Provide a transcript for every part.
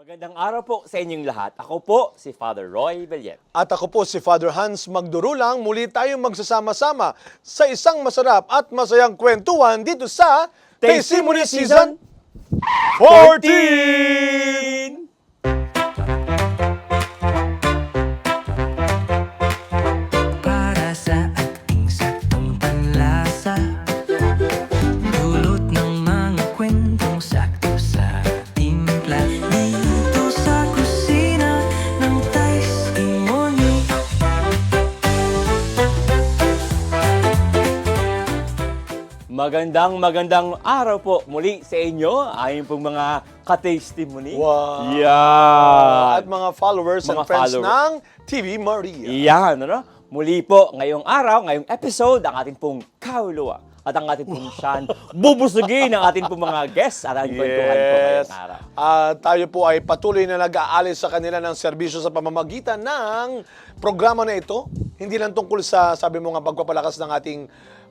Magandang araw po sa inyong lahat. Ako po si Father Roy Bellet. At ako po si Father Hans Magdurulang. Muli tayong magsasama-sama sa isang masarap at masayang kwentuhan dito sa Testimony Season 14! Para sa ating saktong panlasa, dulot ng mga kwentong sakto sa timpla. Dito sa kusina ng Testimony. Magandang araw po muli sa inyo. Ayon pong mga ka-testimony. Wow. Yan. At mga followers and Mga friends follower. ng TV Maria. Yan, ano? Muli po, ngayong araw, ngayong episode, ang ating pong kaluluwa at ang ating pong siyan bubusugin ang ating pong mga guests at ang kwentuhan po ngayong araw. Tayo po ay patuloy na nag-aalis sa kanila ng serbisyo sa pamamagitan ng programa na ito. Hindi lang tungkol sa, sabi mo nga, pagpapalakas ng ating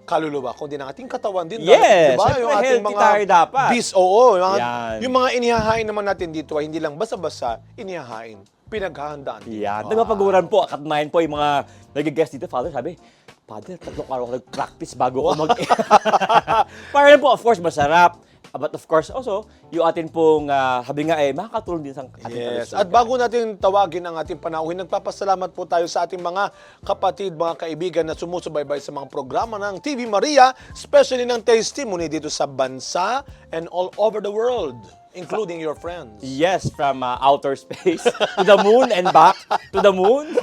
kaluluwa, kundi ng ating katawan din. Yes, diba? syempre healthy tayo dapat. Oo, Yan. yung mga inihahain naman natin dito ay hindi lang basta-basta inihahain. Pinaghahandaan din. Yan. Nagpapaguran po, akatmahin po yung mga nag-guest dito. Father, sabi, Father, 3 araw ako nag-practice bago ako Para po, of course, masarap. But of course, also, yung atin pong, sabi nga makakatulong din sa ating Yes. kalusugan. At bago natin tawagin ang ating panauhin, nagpapasalamat po tayo sa ating mga kapatid, mga kaibigan na sumusubaybay sa mga programa ng TV Maria, especially ng Testimony dito sa bansa and all over the world, including your friends. Yes, from outer space to the moon and back to the moon.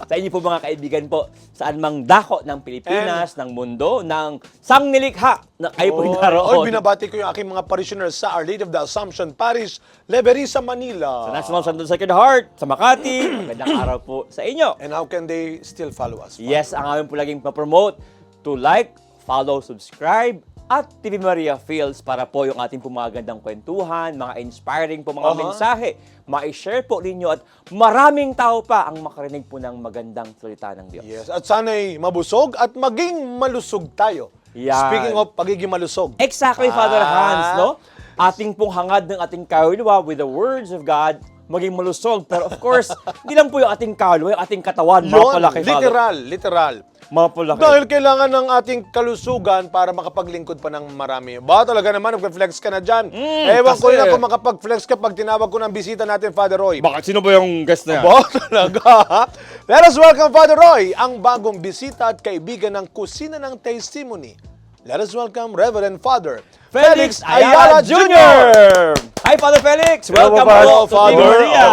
Sa inyo po mga kaibigan po, saan mang dako ng Pilipinas, ng mundo, ng sangnilikha na kayo po naroon. Binabati ko yung aking mga parishioners sa Our Lady of the Assumption Parish, Leverisa, Manila. Sa National Santo Sacred Heart, sa Makati, magandang araw po sa inyo. And how can they still follow us? Yes, ang amin po laging pa-promote to like, follow, subscribe, at TV Maria Feels para po yung ating po mga gandang kwentuhan, mga inspiring po mga mensahe, ma-share po ninyo at maraming tao pa ang makarinig po ng magandang salita ng Diyos. Yes, at sana'y mabusog at maging malusog tayo. Yan. Speaking of pagiging malusog. Exactly, Father Hans, no? Ating pong hangad ng ating kaluluwa with the words of God, maging malusog. Pero of course, hindi lang po yung ating kaluluwa, yung ating katawan, mapalaki, Father. Literal. Mapalaki. Dahil kailangan ng ating kalusugan para makapaglingkod pa ng marami. Ba talaga naman, nag-flex ka na dyan. Ewan ko kasi- lang kung makapag-flex ka pag tinawag ko ng bisita natin, Father Roy. Bakit? Sino ba yung guest na yan? Ba talaga? Let us welcome Father Roy, ang bagong bisita at kaibigan ng Kusina ng Testimony. Let us welcome Reverend Father Felix Ayala Jr. Hi, Father Felix! Welcome po Hello, to TV Father. Maria!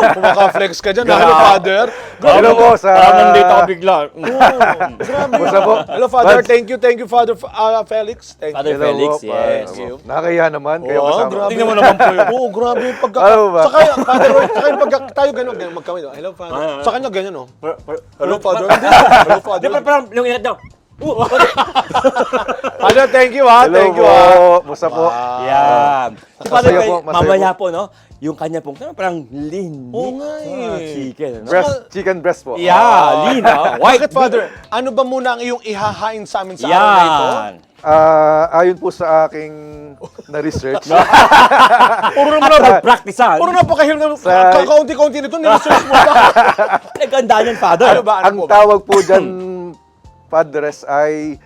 Kung maka-flex ka dyan. Hello, Father. Hello po sa... Parang nandito ako bigla. Basta po. Hello, Father. Thank you, Father Felix. Thank Father you. Hello Felix, po, yes. Nakakaya naman kayo Oh, kasama. grabe. Tingnan mo naman po yun. Oo, grabe yung pagka... Ano ba? Saka, Father Roy, saka yung pagka... Tayo gano'n, magkawin. Hello, Father. Sa kanya ganyan, oh. Hello, Father. Hello, Di Father. ba parang yung inat daw? Father, thank you, ha. Hello Thank you, po. ha. Musta po? Yan. Si Father Masaya Felix, po, masaya mamaya po. po, no? Yung kanya pong parang lean. Oo nga eh. Chicken, no? Chicken breast po. Yeah, lean, ha? White. Bakit, Father? Ano ba muna ang iyong ihahain sa amin sa araw na ito? Yan. Ayon po sa aking na-research, Puro naman ako mag-practicean. Puro napakahirap na Sa- kaunti-kaunti nito. Niresearch mo ba? Nagandaan yan, Father. Ano ba? ang Ano po ba? tawag po dyan, Padres, ay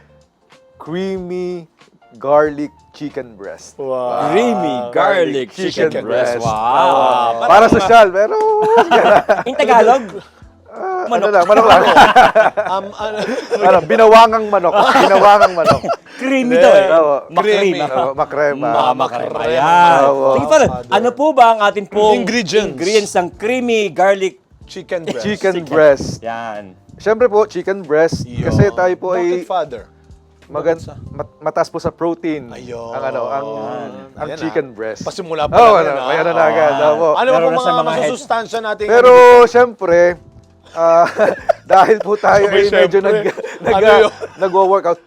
creamy garlic chicken breast. Wow. Creamy garlic chicken chicken breast. breast. Wow. Para social, pero... In Tagalog, Ano lang, manok lang. Ano? Binawangang manok. Binawangang manok. creamy daw eh. Oo. Makrema. Oo, makrema. Makrema. Ayan. Oo. Sige pala, ano po ba ang ating pong Ingredients. ng creamy garlic? Chicken breast. Chicken breast. Yan. Siyempre po, chicken breast. Yun. Kasi tayo po Bakit, ay Father? mataas po sa protein. Ayun. Ang Ayan, chicken breast. Pasimula pa Oo, lang yan, may ano na agad. Opo. Ano ba Meron po na sa mga mga head. masusustansya natin? Pero siyempre, dahil po tayo Sabay ay medyo siyempre. Ano yun? nagwo-workout,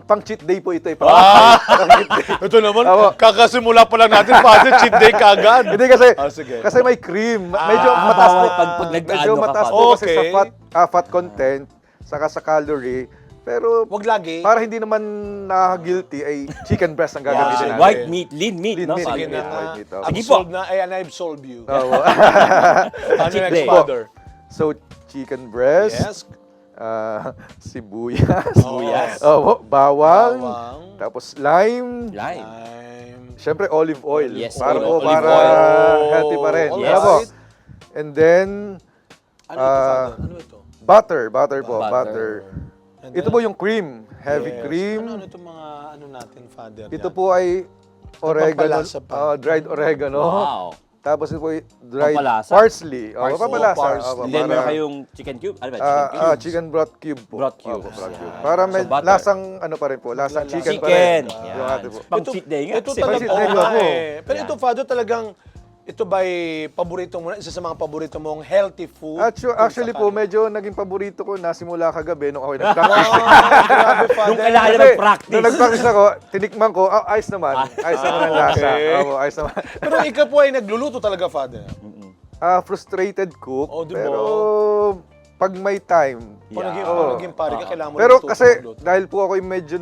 pang cheat day po ito. Pang cheat day. Ito naman, Opo. kakasimula pa lang natin, Father, cheat day kagad. Hindi kasi, Sige. kasi may cream. Medyo mataas po. pag Medyo nag-ano ka mataas pa. po kasi Okay. sa fat content, saka sa calorie. Pero Wag lagi. para hindi naman nakaka-guilty ay chicken breast ang gagamitin Yan. natin. White meat, lean meat, Lean no? meat, Father? Sige na White nga. meat, oh. Sige Absolve na, and I absolve you. Oo. Ano Cheat next, day. Father? So, chicken breast, Yes. sibuyas, Sibuyas. bawang, Bawang. tapos lime, Lime. syempre olive oil. Yes, para olive para oil. healthy pa rin. Alright. Ano po? And then, Ano ito, Father? Ano ito? butter po, Butter. butter. And Ito then- po yung cream, heavy Yes. cream. Ano itong mga ano natin, Father? Ito yan? po ay oregano, pampalasa pa. dried oregano. Wow. Tapos ito po ay dried Pampalasa? parsley. Parsley. Pampalasa. Parsley. Opo, Then meron para- kayong chicken cube. Ano ba? Chicken cube? chicken broth cube po. Broth cube. Opo, broth cube. Yan. Para So, may butter. lasang ano pa rin po, lasang chicken, pa Chicken. rin. Yan. Yung ate po. Pang cheat day nga. Ito Kasi talaga, cheat oo day nga ako. Pero Yan. ito, Father, talagang, ito ba'y paborito mo na? Isa sa mga paborito mong healthy food? Actually po, medyo naging paborito ko na simula kagabi nung ako nag-practice. Grabe, Father. Nung kailangan Kasi, mag-practice. nung nag-practice ako, tinikman ko, ayos naman. Ayos naman ang lasa. okay. Oo, ayos naman. Pero ikaw po ay nagluluto talaga, Father. Frustrated cook, Oh, di ba? pero pag may time. Pag naging, Oo. pag naging pare ka, kailangan mo Pero luto, kasi magluto. dahil po ako medyo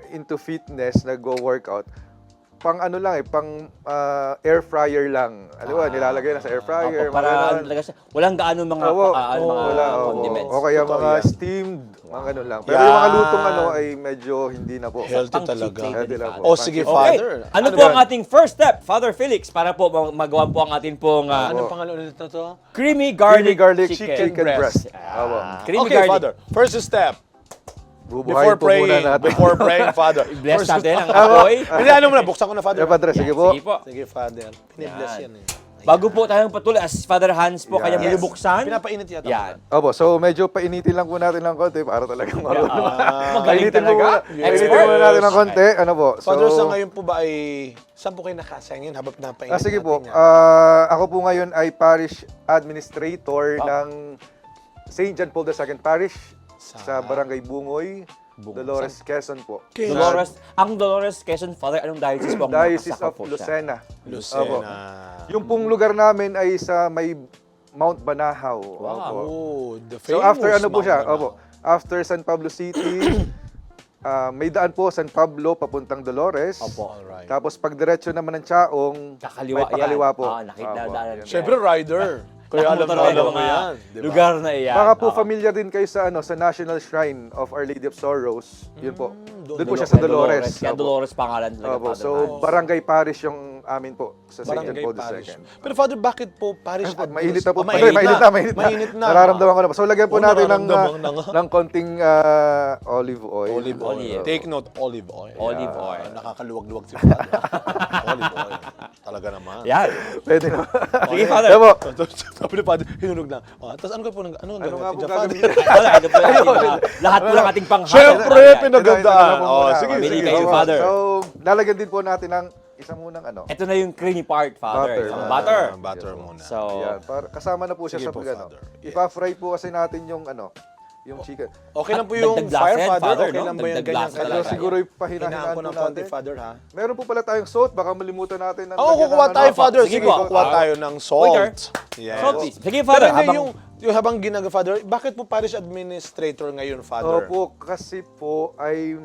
into fitness, nag-workout, pang ano lang pang air fryer lang. Alam mo, nilalagay na sa air fryer. Para mga ano ganun. talaga siya. Walang gaano mga, Oo, mga wala, oo. condiments. O kaya Totoo mga yan. steamed, mga ganun lang. Pero Yan. yung mga lutong ay medyo hindi na po. Healthy Pang cheat talaga. day Healthy din, lang Father. po. Oh, sige, Pang- Okay. Father. Ano po yan? ang ating first step, Father Felix, para po magawa po ang ating pong Anong pangalan ulit na to? creamy garlic, chicken breast. Opo. Creamy Okay, garlic. Father. First step. Bubuhayin po muna natin. Before praying, Father. Bless First natin ang step. apoy. Hindi, ano mo na, buksan ko na, Father. Yeah, Padre, sige po. Sige po. Sige, Father. Pinibless Yan. yan eh. Bago po tayong patuloy, as Father Hans po Yan. kanyang binubuksan. Pinapainit yata. Yan. Opo, so medyo painitin lang po natin ng konti para talagang marunong. Magaling Painitin po talaga. muna. Painitin muna natin ng konti. Ano po? Father, sa ngayon po ba ay, saan po kayo nakasaya ngayon habang pinapainit Sige po. natin yan? Ako po ngayon ay parish administrator ng St. John Paul II Parish sa Barangay Bungoy, Dolores, Quezon po. Dolores, ang Dolores Quezon, Father, anong diocese po ang Diocese nakasakop of po siya? Lucena. Lucena. Opo. Yung pong lugar namin ay sa may Mount Banahaw. Wow. Opo. Oh, the So famous after ano po siya? Mount Opo. After San Pablo City, may daan po San Pablo papuntang Dolores. Opo. Alright. Tapos pag diretso naman ng Chaong, Kakaliwa may pakaliwa yan. po. Nakita Opo. daanan. Siyempre, rider. Kaya alam Nakakamotor mo mga yan. Diba? lugar na iyan. Baka po Oo. familiar din kayo sa sa National Shrine of Our Lady of Sorrows. Yun po. doon Doon po siya sa Dolores. Kaya Opo. Dolores pangalan talaga, Opo. Father So, Hans. barangay parish yung amin po sa St. John Barangay Paul Parish. II. Pero Father, bakit po parish Mainit na po. Oh, Mainit na. Mainit na. Nararamdaman ko na po. So, lagyan po Oh, natin ng, nararamdaman na nga. ng konting olive oil. Olive oil. Olive. Take note, olive oil. Olive oil. Nakakaluwag-luwag si Father. Olive oil. Talaga naman. Yan. Pwede na. Sige, Father. Ayan po. Sabi ni Father, hinunog na. Tapos ano po, ano nga po Father? gagawin? Wala, ito po yung lahat po ng ating panghain. Siyempre, Ayan. pinagandaan. Ito na po Oh, muna. sige, Bili sige. kayo, Opo. Father. So, lalagyan din po natin ng isang munang Ito na yung creamy part, Father. Butter. Yung butter. Butter muna. So, Yan, kasama na po siya Sige sa po, pag Father. Ipa-fry po kasi natin yung yung chicken. Okay lang po At yung dagdag lasa fire, yan, Father? Father, Okay no? lang ba yung Dagdag ganyan? lasa Pero talaga. siguro Hinaan pahinahinaan ko po ng konti, natin. Father, ha? Meron po pala tayong salt, baka malimutan natin. Oo, kukuha tayo, Father. Sige Sige, po. kukuha tayo ng salt. Waiter. Yes. Salt, please. Sige, Pero Father. hindi, yung habang ginagawa, Father, bakit po parish administrator ngayon, Father? Opo, kasi po ay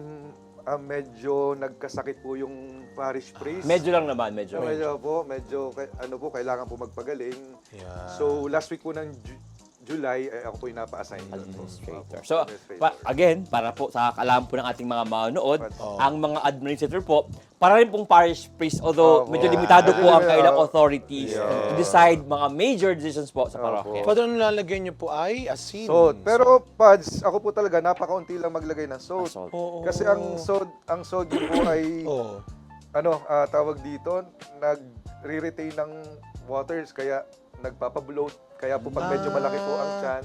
medyo nagkasakit po yung parish priest. Medyo lang naman, medyo. Medyo kailangan po magpagaling. Yeah. So last week po ng July, ako po yung napa-assign. Administrator. So, again, para po sa kaalaman po ng ating mga manonood, ang mga administrator po, para rin pong parish priest, although medyo limitado po ang kailang authorities to decide mga major decisions po sa parokya. Father, ano lalagay niyo po ay asin? Salt. Pero Pads, ako po talaga napakaunti lang maglagay ng salt. Salt. Kasi ang sodium po ay Oh. tawag dito, nagre-retain ng waters kaya nagpapa-bloat. Kaya po pag medyo malaki po ang tiyan,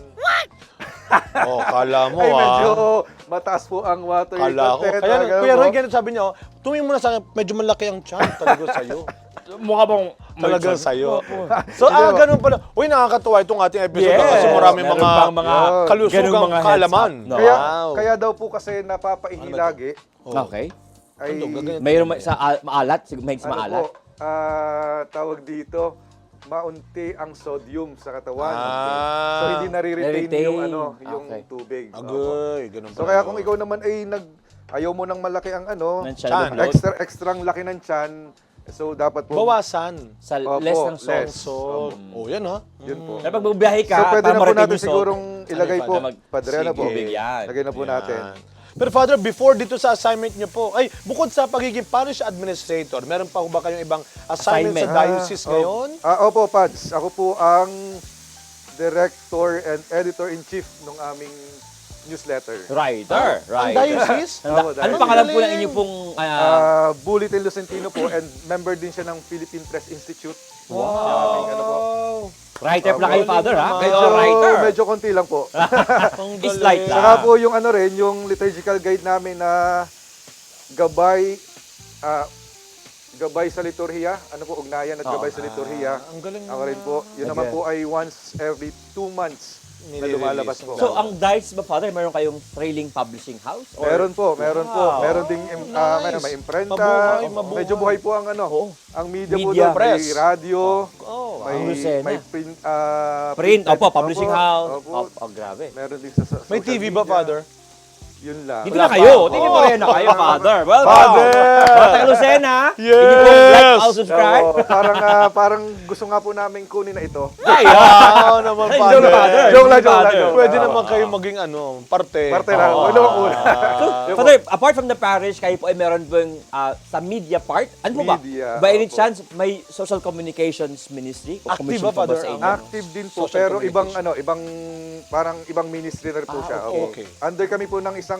Oh, kala mo ay medyo ah. mataas po ang water Kala ko. content. Kaya, Talaga Kuya po. Roy, ganun sabi niya, tumingin mo na sa akin, medyo malaki ang tiyan talaga sa'yo. Mukha bang Talaga sa'yo. So, ganun pala. Uy, nakakatuwa itong ating episode Yes. kasi marami Meron mga, pang mga ganung kalusugang mga kaalaman. heads up, no? Wow. Kaya daw po kasi napapaihi lagi Okay. ay Ano, gaganyan? Mayroon maalat, may ano maalat. po, tawag dito, maunti ang sodium sa katawan. Ah. So hindi nare-retain Nare-retain. yung yung Okay. tubig. Opo. Agoy, ganun So pala kaya yun. kung ikaw naman ay ayaw mo nang malaki ang Ng tiyan, Tiyan. overload. extrang laki ng tiyan, so dapat po Bawasan. Sa Opo, less ng salt. less. So, yan ha. yun po. Kaya pag bubiyahe ka, So pwede para na po ma-retain natin yung salt. sigurong ilagay po. Mag- Padre na po. Sige. Yan. Lagay na po natin. Pero Father, before dito sa assignment niyo po, ay, bukod sa pagiging parish administrator, meron pa po ba kayong ibang assignment sa diocese ngayon? Opo, Pads. Ako po ang director and editor-in-chief ng aming newsletter. Writer. Ang Right. diocese? Opo, Ano dahil- pangalan po ng galing. inyo pong... Bulletin Lucentino po and member din siya ng Philippine Press Institute. Wow. Ano po. writer pala kayo, Father, ha? Kayo, Medyo, writer. medyo konti lang po. Ang Is galing. light lang. Saka po yung ano rin, yung liturgical guide namin na gabay gabay sa liturhiya. Ano po, ugnayan at gabay sa liturhiya. Ang galing Ako rin po. Yun naman po ay once every 2 months na Nire-release. lumalabas po. So, ang dice ba, Father, meron kayong trailing publishing house? Or- Meron po. Wow. Meron ding Nice. may imprenta. Mabuhay, mabuhay. Medyo buhay po ang Oo. ang media, po Media. doon. Press. May radio, Oh, may, Ang Lucena. may print, Print, printed. opo, publishing Opo, house. opo. Oh, grabe. Meron din sa may social TV ba, media. Father? Yun lang. Dito na kayo. Dito mo rin na kayo, Father. Welcome. Father! Father Lucena. Yes! Hindi po like, follow, subscribe. Oo, parang gusto nga po namin kunin na ito. Wow naman, Ay, Father. Father. Joke lang, Father. joke lang. Pwede naman kayo maging parte. Parte lang. Ano ang una? So, Father, apart from the parish, kayo po ay meron pong sa media part. Ano po ba? Media, By any opo. chance, may social communications ministry? O Active commission ba, po Father? sa inyo? Active din po, Social pero ibang communication. parang ibang ministry na rin po siya. Opo. okay. Under kami po ng isang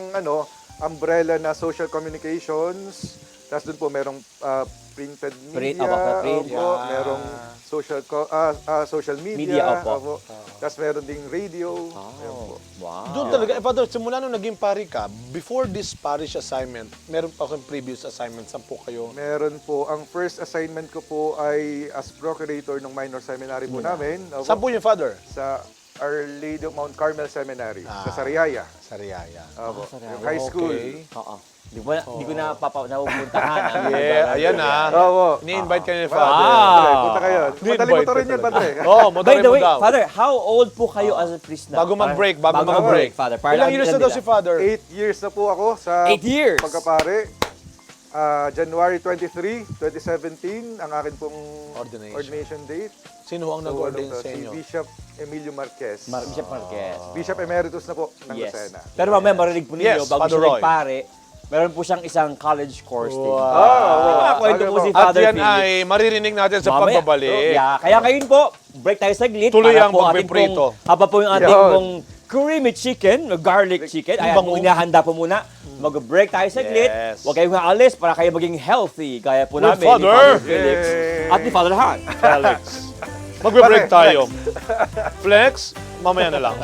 umbrella na social communications. Tapos doon po merong printed Print, media, opo, print. opo, Yeah. merong social media, Media, opo. Tapos meron ding radio. Ayan po. Wow. Doon talaga, Father, simula nung naging pari ka, before this parish assignment, meron pa kayong previous assignment, saan po kayo? Meron po, ang first assignment ko po ay as procurator ng minor seminary po namin. Opo. Saan po yung Father? Sa Our Lady of Mount Carmel Seminary, Ah. sa Sariaya. Sa Riyaya. Opo. Sariaya. Yung high school. Okay. Oo. Di ko na napupuntahan. Yeah, ayan na. Opo. Ni-invite kayo ni Wow. Father. Padre, punta kayo. Ni-invite Madaling motorin ka yan, talaga. Padre. Oh, By motorin the mo way, daw. Father, how old po kayo as a priest na? Bago mag-break, bago mag-break, Father. Ilang years na daw si Father? 8 years na po ako sa 8 years. pagkapare. January 23, 2017, ang akin pong Ordination. date. Sino ang nag-ordain sa Si inyo? Bishop Emilio Marquez. Bishop Marquez. Bishop Emeritus na po ng Yes. Lucena. Pero mamaya marinig po ninyo, Yes, bago Father siya Roy. nagpare, meron po siyang isang college course din. Wow. Mga kwento po si At Father yan Philip. ay maririnig natin sa Mamaya. pagbabalik. Yeah. Kaya ngayon po, break tayo saglit. Tuloy para ang po ating pagpiprito. Haba po yung ating Yun. pong creamy chicken, garlic chicken. Ayan, bango. kung inahanda po muna. Mag-break tayo saglit. Yes. Huwag kayong aalis para kayo maging healthy. Gaya po With namin Father. ni Father Felix Yay. at ni Father Han. Alex. Magbe-break Pare, tayo. Flex, mamaya na lang.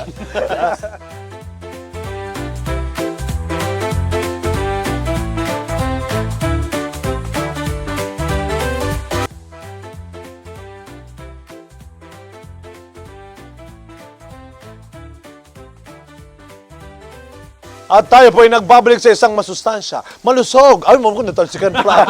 At tayo po ay nagbabalik sa isang masustansya. Malusog. Ay, mo ko natalsikan pa.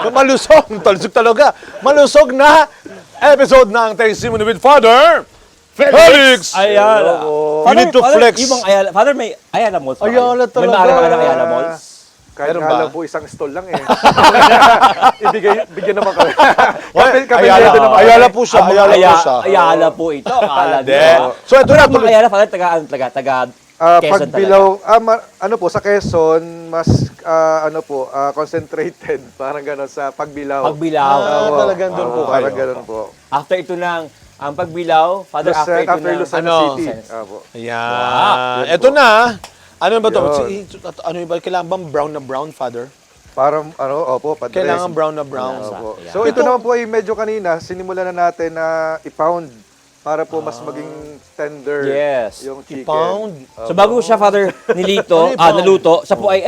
Malusog. Natalsik talaga. Malusog na episode ng Testimony with Father Felix. Ayala. You need to flex. Yung mga Ayala. Father, may Ayala Malls pa kayo? Ayala talaga. May maaari ba ng Ayala Malls? Kahit Meron nga ba? lang po isang stall lang eh. Bigyan naman kami. Ayala po siya. Ayala po siya. Ayala po ito. Akala Hindi. nyo. So ito na Mga tuloy. Ayala, Father, taga Quezon Pagbilaw, ano po, sa Quezon, mas concentrated, parang gano'n sa Pagbilaw. Pagbilaw. Talagang doon po kayo. Parang gano'n po. After ito ng ang Pagbilaw, Father, after ito After ng... Lucena Ano? City. Lucena. Opo. Ayan. Wow. Ito na. Ano ba ito? Yun. Ano ba? Kailangan bang brown na brown, Father? Parang, opo, padre. Kailangan brown na brown. Opo. Ayan. So ito naman po ay medyo kanina, sinimulan na natin na i-pound para po mas maging tender Yes. yung chicken. I-pound? So bago siya, Father, nilito, Ano yung naluto, siya po ay,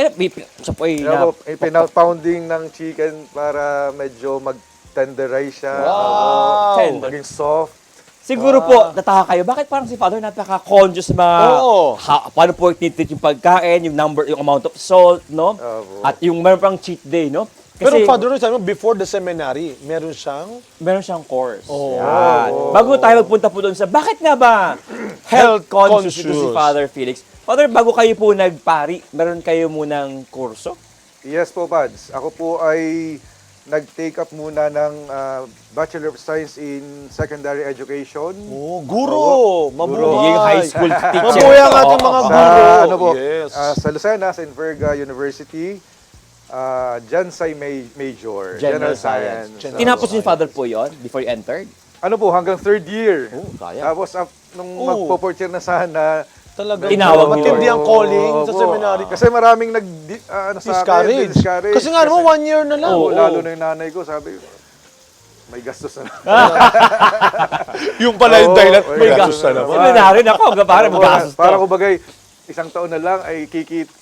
Pina-pounding ng chicken para medyo mag-tenderize siya. Wow. Tender. Maging soft. Siguro po, nataka kayo, bakit parang si Father napaka-conscious sa mga, Oo. paano po tinitreat yung pagkain, yung amount of salt, no? Opo. At yung meron pang cheat day, no? Pero Kasi- Father Roy, sabi mo, before the seminary, meron siyang course. Oh. Yan. Bago tayo magpunta po doon sa, bakit nga ba health conscious ito si conscious. Father Felix? Father, bago kayo po nagpari, meron kayo munang kurso? Yes po, Pads. Ako po ay nag-take up muna ng Bachelor of Science in Secondary Education. Oh, guro! Mabuhay! Yung high school teacher. Mabuhay ang ating mga Oo. Sa, guro! ano po, Yes. sa Lucena, sa Inverga University, Jansay Major, General General Science. General Tinapos ni Father po yon before you entered? Ano po, hanggang third year. Oh, kaya. Tapos, nung Oh. magpo-fourth year na sana, Talaga. Tinawag ni matindi ang calling sa Opo. seminary. Kasi maraming ano sa akin, Discourage. Kasi nga naman, 1 year na lang. Oo, lalo na yung nanay ko, sabi, may gastos na. Yung pala yung Oo, dahilan, may may gastos gastos na na naman. naman. Seminary na ako, parang magastos to. Para kumbaga, isang taon na lang ay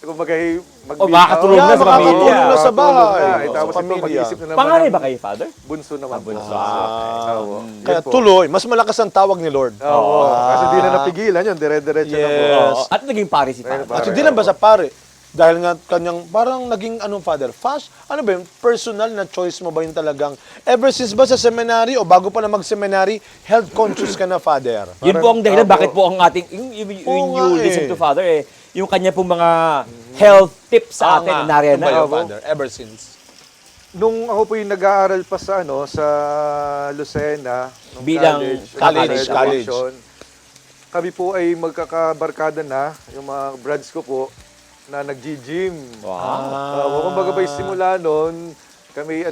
kumbaga, makakatulong na sa pamilya. Makakatulong na sa bahay. Tapos Sa ito, pamilya. mag-isip na naman. Pangalan ng ba kayo, Father? Bunso naman. Bunso. Oo. Kaya Yun po. tuloy, mas malakas ang tawag ni Lord. Oo. Kasi di na napigilan yun, dire-diretso na po. Yes. Oo. At naging pari si Father. At hindi lang ba sa pare? Dahil nga kanyang parang naging Father? Fast? Ano ba yun? Personal na choice mo ba yun talagang? Ever since ba sa seminary o bago pa na mag-seminary, health conscious ka na, Father? Yun po ang dahilan, Opo. bakit po ang ating, yung Oo nga you listen eh. to Father, yung kanya pong mga health tips sa atin, nariyan Ano ba na. yun, Father? Ever since? Nung ako po yung nag-aaral pa sa sa Lucena, nung Bilang college. education, kami po ay magkakabarkada na, yung mga brads ko po, na nag-gym. Kumbaga ba yung simula noon, kami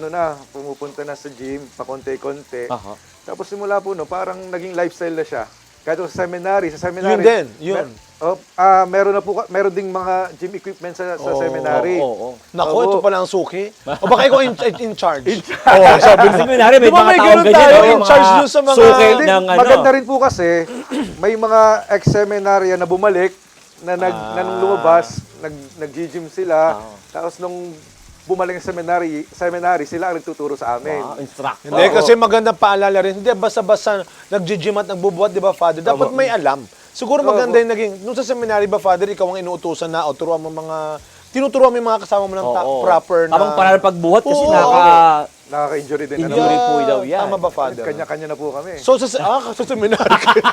pumupunta na sa gym, pakonti-konti. Aha. Tapos simula po parang naging lifestyle na siya. Kahit sa seminary, Yun din, yun. meron ding mga gym equipment sa seminary. Oo. Naku, Oo. ito pala ang suki. O baka ikaw in charge? Oh, sabi ng seminary, may Di ba mga may taong ganun ganyan. tayo, oh, in charge dun sa mga- suki Hindi, ng maganda rin po kasi, may mga ex-seminarya na bumalik, na nung lumabas, nag-gym sila, tapos nung bumalik ang seminary, sila ang nagtuturo sa amin. Instructor. Hindi, kasi maganda paalala rin. Hindi, basta-basta nag-gym at nagbubuhat, di ba, Father? Dapat may alam. Siguro maganda yung naging, nung sa seminary ba, Father, ikaw ang inuutosan na o tinuturuan mo yung mga kasama mo ng proper na... Tamang para pagbuhat kasi Oo. Nakaka-injury din. Injury po daw yan. Tama ba, Father? Kanya-kanya na po kami. So, sa seminary kayo.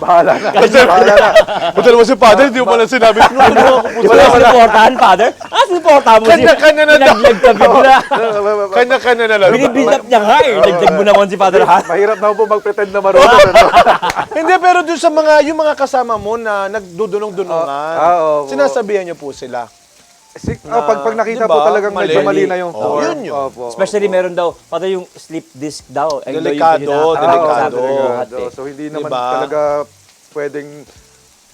Bahala na. Bahala na. Buta naman si Father, hindi mo pala sinabi. Tinutulungan ko po Wala sila. sinuportahan, Father? Sinuportahan mo siya. Kanya-kanya na daw. Naglag ka bigla. Kanya-kanya na lang. Binibuild up niya nga eh. Naglag mo naman si Father ha? Mahirap na po mag-pretend na marunong. Hindi, pero doon sa yung mga kasama mo na nagdudunong-dunungan, oo. sinasabihan niyo po sila. Pag nakita Diba? po talagang medyo Mali. mali na yung Oo, form. yun. Opo. Especially meron daw, Father, yung sleep disc daw. Ayun daw yung Delikado, pinaka- delikado. sabi ng lahat eh. So hindi naman Diba? talaga pwedeng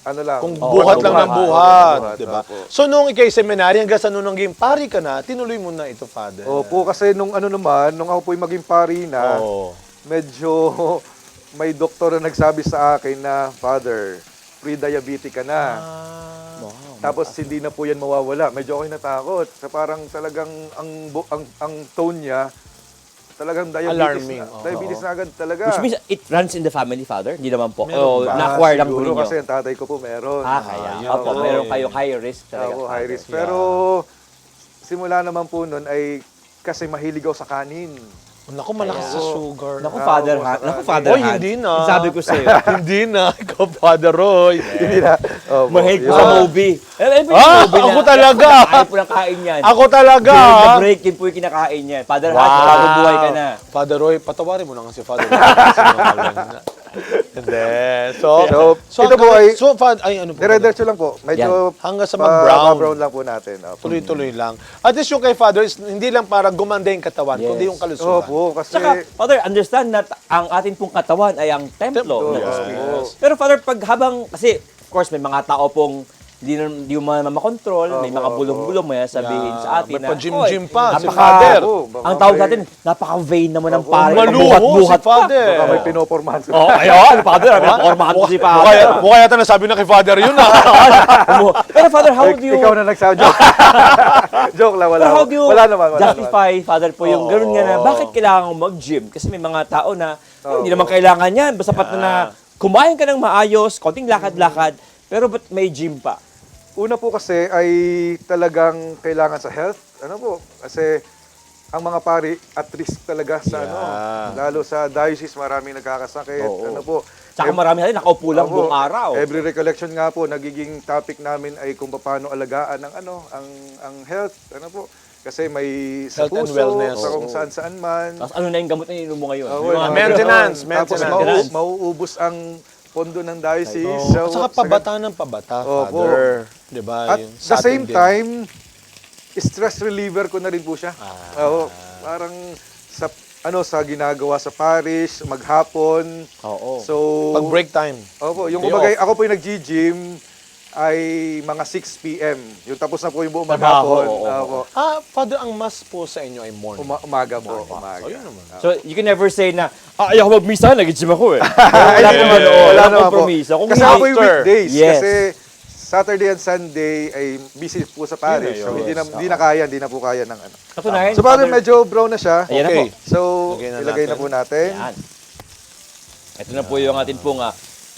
lang. Kung Oo, buhat lang ng buhat. buhat, di ba? Opo. So, nung ikay seminary, hanggang sa nung naging pari ka na, tinuloy mo na ito, Father. Opo, kasi nung nung ako po'y maging pari na, Oo. medyo may doktor na nagsabi sa akin na, Father, pre-diabetic ka na. Tapos hindi na po yan mawawala. Medyo ako'y natakot. Sa parang talagang ang tone niya, talagang diabetes Alarming. na. Oo. Diabetes na agad talaga. Which means it runs in the family, Father? Hindi naman po. Meron ba? Na-acquire lang po Siguro ninyo. kasi ang tatay ko po meron. Kaya. yun. Opo, Oo. meron kayong high risk talaga. Ako, Father. high risk. Pero simula naman po nun ay kasi mahilig ako sa kanin. Naku, malakas sa sugar. Naku, Father ha? Naku, Father Oy, Han. hindi na. Sabi ko sa'yo. Hindi na. Ikaw, Father Roy. Hindi na. Opo, Mahilig po yun. sa movie. Ako talaga. Kain po ng kain yan. Ako talaga. During the break, yun po yung kinakain yan. Father Han, bagong buhay ka na. Father Roy, patawarin mo na nga si Father Roy. Sinungaling na. Hindi. So, ito po ay- ano po? Dire-diretso lang po. Medyo Hanggang sa mag-brown. brown lang po natin. Opo. Tuloy-tuloy lang. At least yung kay Father is hindi lang para gumanda yung katawan, Yes. kundi yung kalusugan. Opo, kasi Saka, Father, understand na ang atin pong katawan ay ang templo Templo, ng yes. Espiritu. Pero Father, kasi, of course, may mga tao pong hindi mo makontrol, may mga bulong-bulong, may sabihin sa atin May na, pa-gym-gym pa, si napaka- Father. Ang tawag natin, napaka-vain naman ng pare. Maluho si buhat-buhat pa. Father. baka may pinopormahan sa Oh, ayun, Father, may pormahan po si Father. Mukha yata nasabi na kay Father yun Pero Father, how do you... Ikaw na nagsabi. Joke lang, wala. Pero how do you Wala naman. justify, Father, po yung gano'n nga na, bakit kailangan mo mag-gym? Kasi may mga tao na, hindi naman kailangan yan. Basta pat na kumain ka ng maayos, konting lakad-lakad, pero ba't may gym pa? Una po kasi ay talagang kailangan sa health. Ano po? Kasi ang mga pari at risk talaga sa Yeah. lalo sa diocese, maraming nagkakasakit. Oo. Ano po? Tsaka marami natin nakaupo lang Opo. buong araw. Every recollection nga po, nagiging topic namin ay kung paano alagaan ang ang health, ano po? Kasi may sa Health and puso, wellness. sa kung saan-saan man. Tapos ano na yung gamot na ininom mo ngayon? Oo, Yung mga maintenance, Tapos maintenance. mauubos ang pondo ng diocese. At saka pabata ng pabata, Opo. Father. Diba? At Yung the sa atin same din. time, stress reliever ko na rin po siya. Oo, parang sa ginagawa sa parish, maghapon. Oo. So, Pag break time. Opo, yung Day kumbaga, off. ako po yung nag-gym ay mga 6 p.m. Yung tapos na po yung buong Trabaho, maghapon. oo. Opo. Father, ang mass po sa inyo ay morning. Umaga po, umaga. So, yun naman. So, you can never say na, ayaw ko magmisa, nag-gym ako eh. Ay, Wala hindi naman, naman, oo. wala Walang naman po. kompromiso. Kung Kasi ako po yung after. weekdays. Yes. Kasi Saturday and Sunday ay busy po sa parish. So, hindi na po kaya ng ano. Katunayan, So, Father, medyo brown na siya. Ayan na Okay. po. So, Lagay na ilagay na natin. po natin. Yan. Ito na po yung atin pong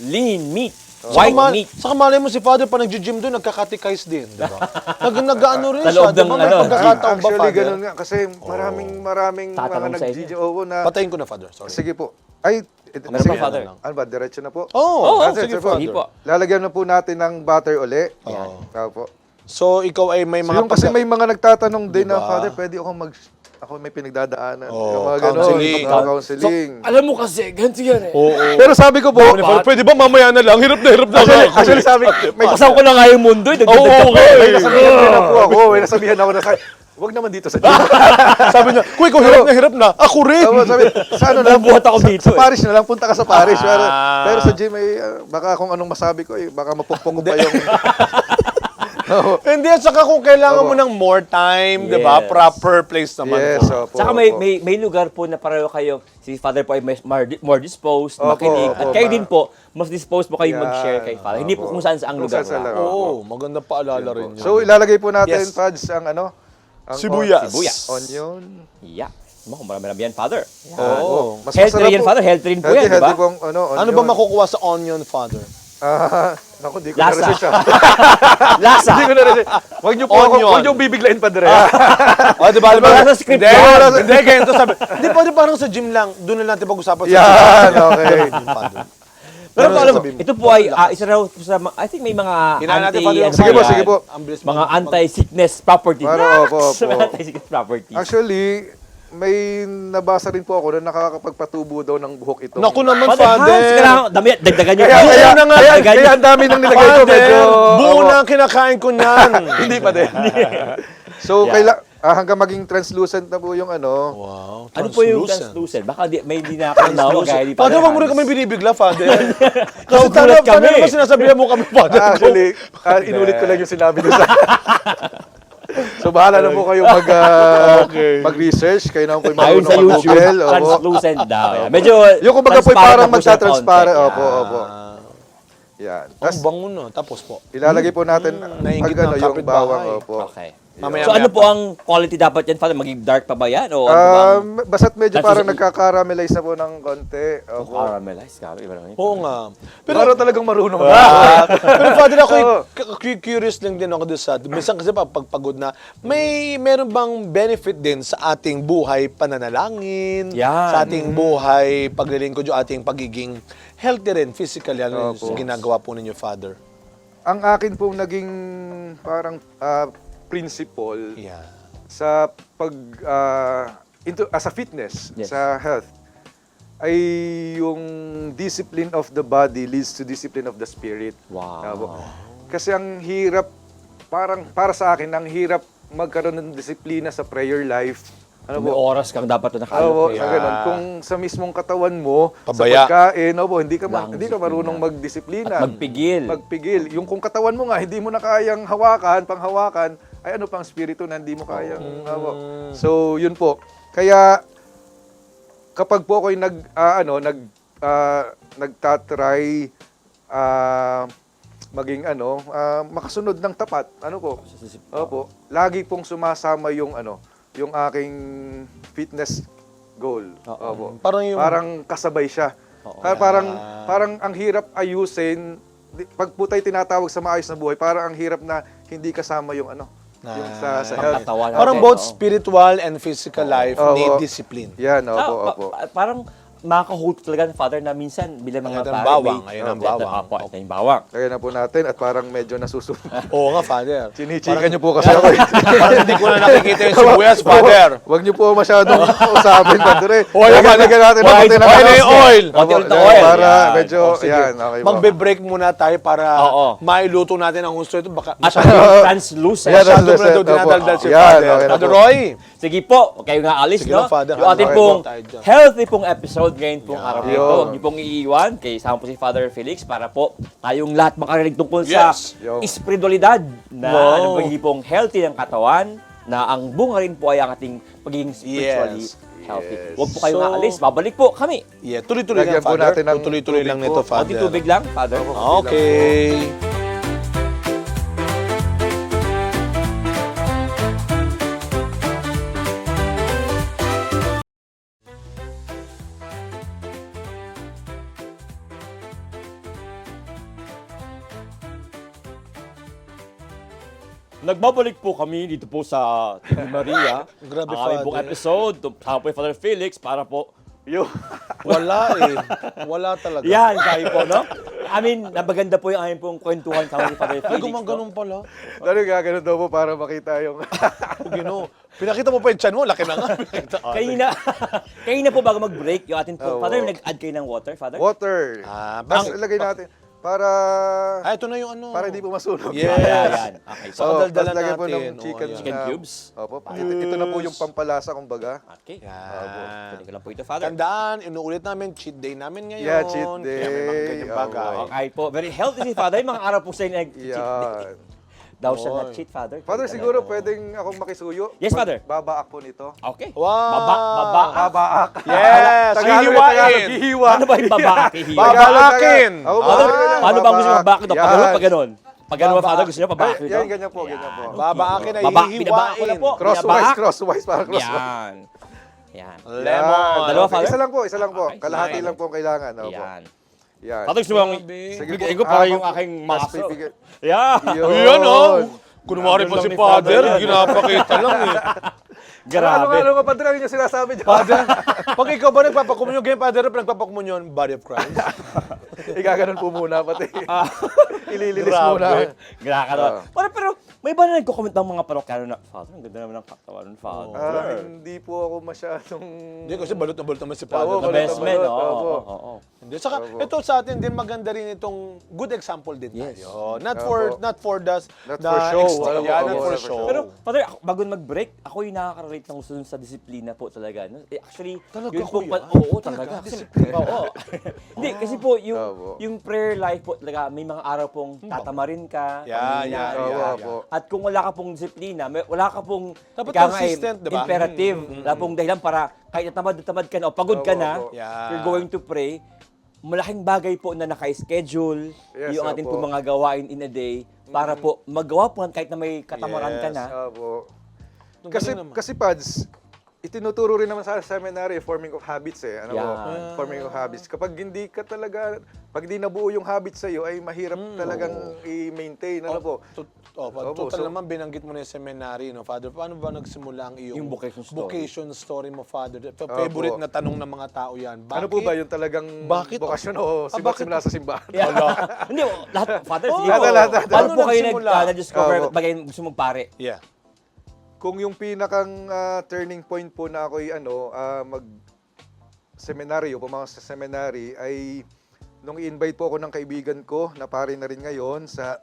lean meat. Saka White meat. Saka malay mo si Father, pa nag-gym doon, nagkakatikais din. Diba? Nag-ano rin Sa siya. loob Diba? ng May ano, pagkakataon ba, Actually, Father? ganun nga. Kasi maraming mga Tatanong sa inyo. nag-gym. Oo, na. Patayin ko na, Father. Sorry. Sige po. Ay, Meron pa, Father? Ano ba? Diretso na po? Oh, Oo, sige, sige Father. po. Lalagyan na po natin ng butter uli. Oo. Opo. So, ikaw ay may So, mga yung kasi may mga nagtatanong din na, Diba? Father, pwede ako may pinagdadaanan. Oo, yung mga ganun. counseling. Counseling. Alam mo kasi, ganito yan eh. Oo. Pero sabi ko po, Pwede ba mamaya na lang? Hirap na actually sabi ko, may Pasang ko na nga yung mundo, Oo, okay. may nasabihan din ako. May nasabihan ako na huwag naman dito sa gym. Sabi niya, kuy, ikaw hirap na. Ako rin. Sabi, sa ano na lang, Bubuhat ako dito sa eh. parish na lang, punta ka sa parish. Pero sa gym, baka kung anong masabi ko, baka mapukpok ko pa yung... Hindi, at saka kung kailangan Opo. mo ng more time, Yes. di ba? Proper place naman Yes, po. opo. Saka may lugar po na pareho kayo, si Father po ay more disposed, Opo, makinig, opo, at kayo din po, mas disposed po kayo Yan, mag-share kay Father. Hindi po opo. kung saan saang Kung lugar saan-saan lang. lang. Oo, maganda paalala rin yun. So, ilalagay po natin, Yes. Fads, ang ang Sibuyas. Sibuyas. onion. Yeah. Mo, marami yan, Father. Oo. Mas Healthy masarap rin yan, Father. Healthy rin po yan, di ba? Healthy pong, onion. Ano ba makukuha sa onion, Father? Naku, di ko Lasa. na rin siya. Lasa. Hindi ko na rin siya. Huwag niyo po Onion. huwag niyo bibiglain pa dire. O, di ba? Wala sa script Hindi, yan. hindi, ganito sabi. Hindi, pwede parang sa gym lang. Doon na natin pag-usapan sa Yan, okay. Father. Pero Ano alam mo, sasabihin mo? ito po ay isa raw sa, I think may mga Hinaan natin, anti, Father. ano Sige po, yan? sige po. Ang bilis Mga anti-sickness properties. Para, opo, opo. Mga anti-sickness properties. Actually, may nabasa rin po ako na nakakapagpatubo daw ng buhok ito. Naku naman, Father, Hans, Father. kailangan, dagdagan nyo. Kaya na nga. kaya ang dami nang nilagay ko. Medyo, Buo opo. na ang kinakain ko niyan. Hindi pa din. So, Yeah. hanggang maging translucent na po yung ano. Wow. Ano po yung translucent? Baka may hindi na ako nawa gaya ni Father, wag mo rin Hans. kami binibigla, Father. Kasi Nagugulat kami. naman sinasabihan mo kami, Father. Actually, inulit ko lang yung sinabi doon sa... So, bahala na po kayo mag-research. Kayo naman po yung Ayon sa marunong YouTube, mag-Google. Opo. translucent daw. Medyo Yung kumbaga po transparent parang na po siya magta-transparent. konti. Opo, opo. Yan. Ang Tapos, bango na. Tapos po. ilalagay po natin nainggit pag ano, ng yung kapitbahay. bawang. Opo. Okay. Mamaya- So ano po ang quality dapat yan, Father? Maging dark pa ba yan? O ano ba ang Basta't medyo That's parang just- nagka-caramelize na po ng konti. Opo. caramelized? Grabe, iba naman yun. Oo nga. Pero talagang marunong Pero Father, ako Oo. curious lang din ako doon sa, minsan kasi pag pagod na, meron bang benefit din sa ating buhay pananalangin, Yan. sa ating buhay paglilingkod, yung ating pagiging healthy rin, physically, ano Opo. yung ginagawa po ninyo, Father? Ang akin pong naging parang principle Yeah. sa sa fitness, Yes. sa health, ay yung discipline of the body leads to discipline of the spirit. Wow. Tama po. Kasi ang hirap, para sa akin, ang hirap magkaroon ng disiplina sa prayer life. Ano May po? oras kang dapat na Oo, nakalok. sa ganun. Kung sa mismong katawan mo, Pabaya. sa pagkain, hindi ka Walang marunong disiplina. magdisiplina. At magpigil. Magpigil. Yung kung katawan mo nga, hindi mo na kayang hawakan, panghawakan, ay ano pang spirito na hindi mo kayang hawak. So, yun po. Kaya, kapag po ako'y nagtatry maging makasunod ng tapat, opo, lagi pong sumasama yung yung aking fitness goal. Opo. Parang kasabay siya. Parang ang hirap ayusin pag po tayo tinatawag sa maayos na buhay, parang ang hirap na hindi kasama yung Yung sa health. katawan Parang natin, both oo. spiritual and physical life Oo. need discipline. Yan, opo, Ah, opo. parang makaka-hope talaga ng Father na minsan bilang mga Ito ang pare, bawang, may- ayun ang Ito, bawang. Apo, ito yung bawang. Kaya na po natin at parang medyo nasusunod. Oo nga, Father. Chinichikan niyo po kasi ako. Parang hindi ko na nakikita yung sibuyas, Father. Huwag niyo po masyadong usapin, Padre. Oil, Lagyan natin ng konti ng oil, ano. oil. Konti ulit ng Opo, oil. Para Yan. medyo, Oh, sige. yan, okay po. Magbe-break muna tayo para Oo. mailuto natin ang gusto ito. Baka At yung translucent. Yan, masyado mo na translucent. daw dinadaldal si Yan, Father. okay na Father po. Roy, Sige po, huwag kayo nga alis, Sige no? lang, Father. Yung ating Okay pong po tayo dyan. healthy pong episode ngayon pong araw na ito. Yun. Huwag niyo pong iiwan kay sama po si Father Felix para po tayong lahat makarinig tungkol Yes. sa espiritualidad na Wow. ano pagiging pong healthy ng katawan na ang bunga rin po ay ang ating pagiging spiritually Yes. healthy. Yes. Huwag po kayo So- nga alis. Babalik po kami. yeah, tuloy-tuloy Lagyan lang, po Father. natin ng Tuloy-tuloy lang tubig nito, po. Konti Father. tubig lang, Father. Okay. Nagbabalik po kami dito po sa TV Maria. Grabe, ang aming pong Father. episode. Kasama po yung Father Felix para po Wala eh. Wala talaga. yan, sabi po, no? I mean, nabaganda po yung aming pong kwentuhan sa ni Father Ay, Felix. gumaganon pala. Ano gagano'n daw po para makita yung... Gino. Pinakita mo pa yung chan mo, laki na nga. Kanina po bago mag-break, yung ating po, Oo. Father, nag-add kayo ng water, Father? Water. Tapos ilagay natin para... Ah, ito na yung ano. Para hindi po masunog. Yes. Ayan. Okay, so, So, daldala tapos lagyan po natin. ng chicken, Oh, chicken na- cubes. Opo. Ito na po yung pampalasa, kumbaga. okay. Yan. Pwede ko lang po ito, Father. Tandaan, inuulit namin, cheat day namin ngayon. Yeah, cheat Kaya may mga day. ganyang bagay. Okay po, very healthy si Father. Yung mga araw po siya nag-cheat Yan. daw siya Oy. nag-cheat, Father. Father, siguro pwedeng akong makisuyo? Yes, Father. Babaak po nito. Okay. Wow! Baba. Babaak. Yes! Tagalog, hihiwa. Ano ba yung baba? Hihiwa? Babaakin! Ako, Father, Father, paano ba gusto niyo babak ito? Pag ganun, Yan. pag ganun. Pag ganun ba, Father, gusto niyo babak ito? Yan, ganyan po, ganyan po. Babaakin ay Baba, binabaan ko na hihiwain. po. Crosswise, Binabaak. crosswise, para crosswise. Yan. Yan. Lemon. Dalawa, Okay, Father? Isa lang po, isa lang po. Okay. Kalahati Nice. lang po ang kailangan. Opo. Yan. Yan. Father, gusto mo yung Sige bigay po. ko para Ah, yung aking mas maso. pipigil. Yeah. Ayan, oh. Kunwari pa Nandun si lang ni Father Father, yan. ginapakita lang eh. Grabe. Ano nga, Padre, ano yung sinasabi dyan? Father, pag ikaw ba nagpapakumunyon, ganyan Father, nagpapakumunyon, body of Christ. Igaganon po muna, pati. Ilililis Grabe. muna. Grabe ka naman. Pero may iba na nagko-comment ng mga parokyano na, Father, ang ganda naman ng katawan ng Father. Hindi po ako masyadong... Hindi, kasi balot na balot naman si Oo, Father. The balot best na man, balot, oo. opo. oo. Hindi. Saka, ito sa atin din maganda rin itong good example din Yes. tayo. Not Opo. for the Not for show. Alam mo, Yeah, opo, not for not for show. show. Pero, Father, bago mag-break, ako yung nakaka-relate ng gusto dun sa disiplina po talaga. No? Actually, Talaga, yun pong kuya? oo, talaga. Disiplina. Oo. Hindi, kasi po, Opo. yung prayer life po talaga, may mga araw pong tatamarin ka. Yeah, pamina, yeah, Oo, yeah. opo. At kung wala ka pong disiplina, wala ka pong Dapat ika nga consistent, diba? imperative. Wala pong dahilan para kahit natamad ka na o pagod ka Opo, na, opo. Yeah. you're going to pray. Malaking bagay po na naka-schedule Yes, yung ating opo. po mga gawain in a day para po magawa po kahit na may katamaran ka Yes. na. Opo. Ang Kasi, galing naman. kasi Pads, itinuturo rin naman sa seminary, forming of habits eh. Ano po? Yan. Forming of habits. Kapag hindi ka talaga, pag di nabuo yung habits sa'yo, ay mahirap talagang i-maintain. Ano po? Opo, Total so- naman binanggit mo na yung seminary, no, Father. Paano ba nagsimula ang iyong Yung vocation story. vocation story mo, Father? Favorite na tanong ng mga tao yan. Bakit? Ano po ba yung talagang Bakit? bokasyon o bakit? simula sa simbahan? Yeah. Hindi, lahat, Father, sige Oo. po. lahat. Paano po kayo nagsimula? na-discover Oo. bagay gusto mong pare? Yeah. Kung yung pinakang turning point po na ako'y mag-seminaryo, pumasok sa seminary, ay nung i-invite po ako ng kaibigan ko, na pare na rin ngayon, sa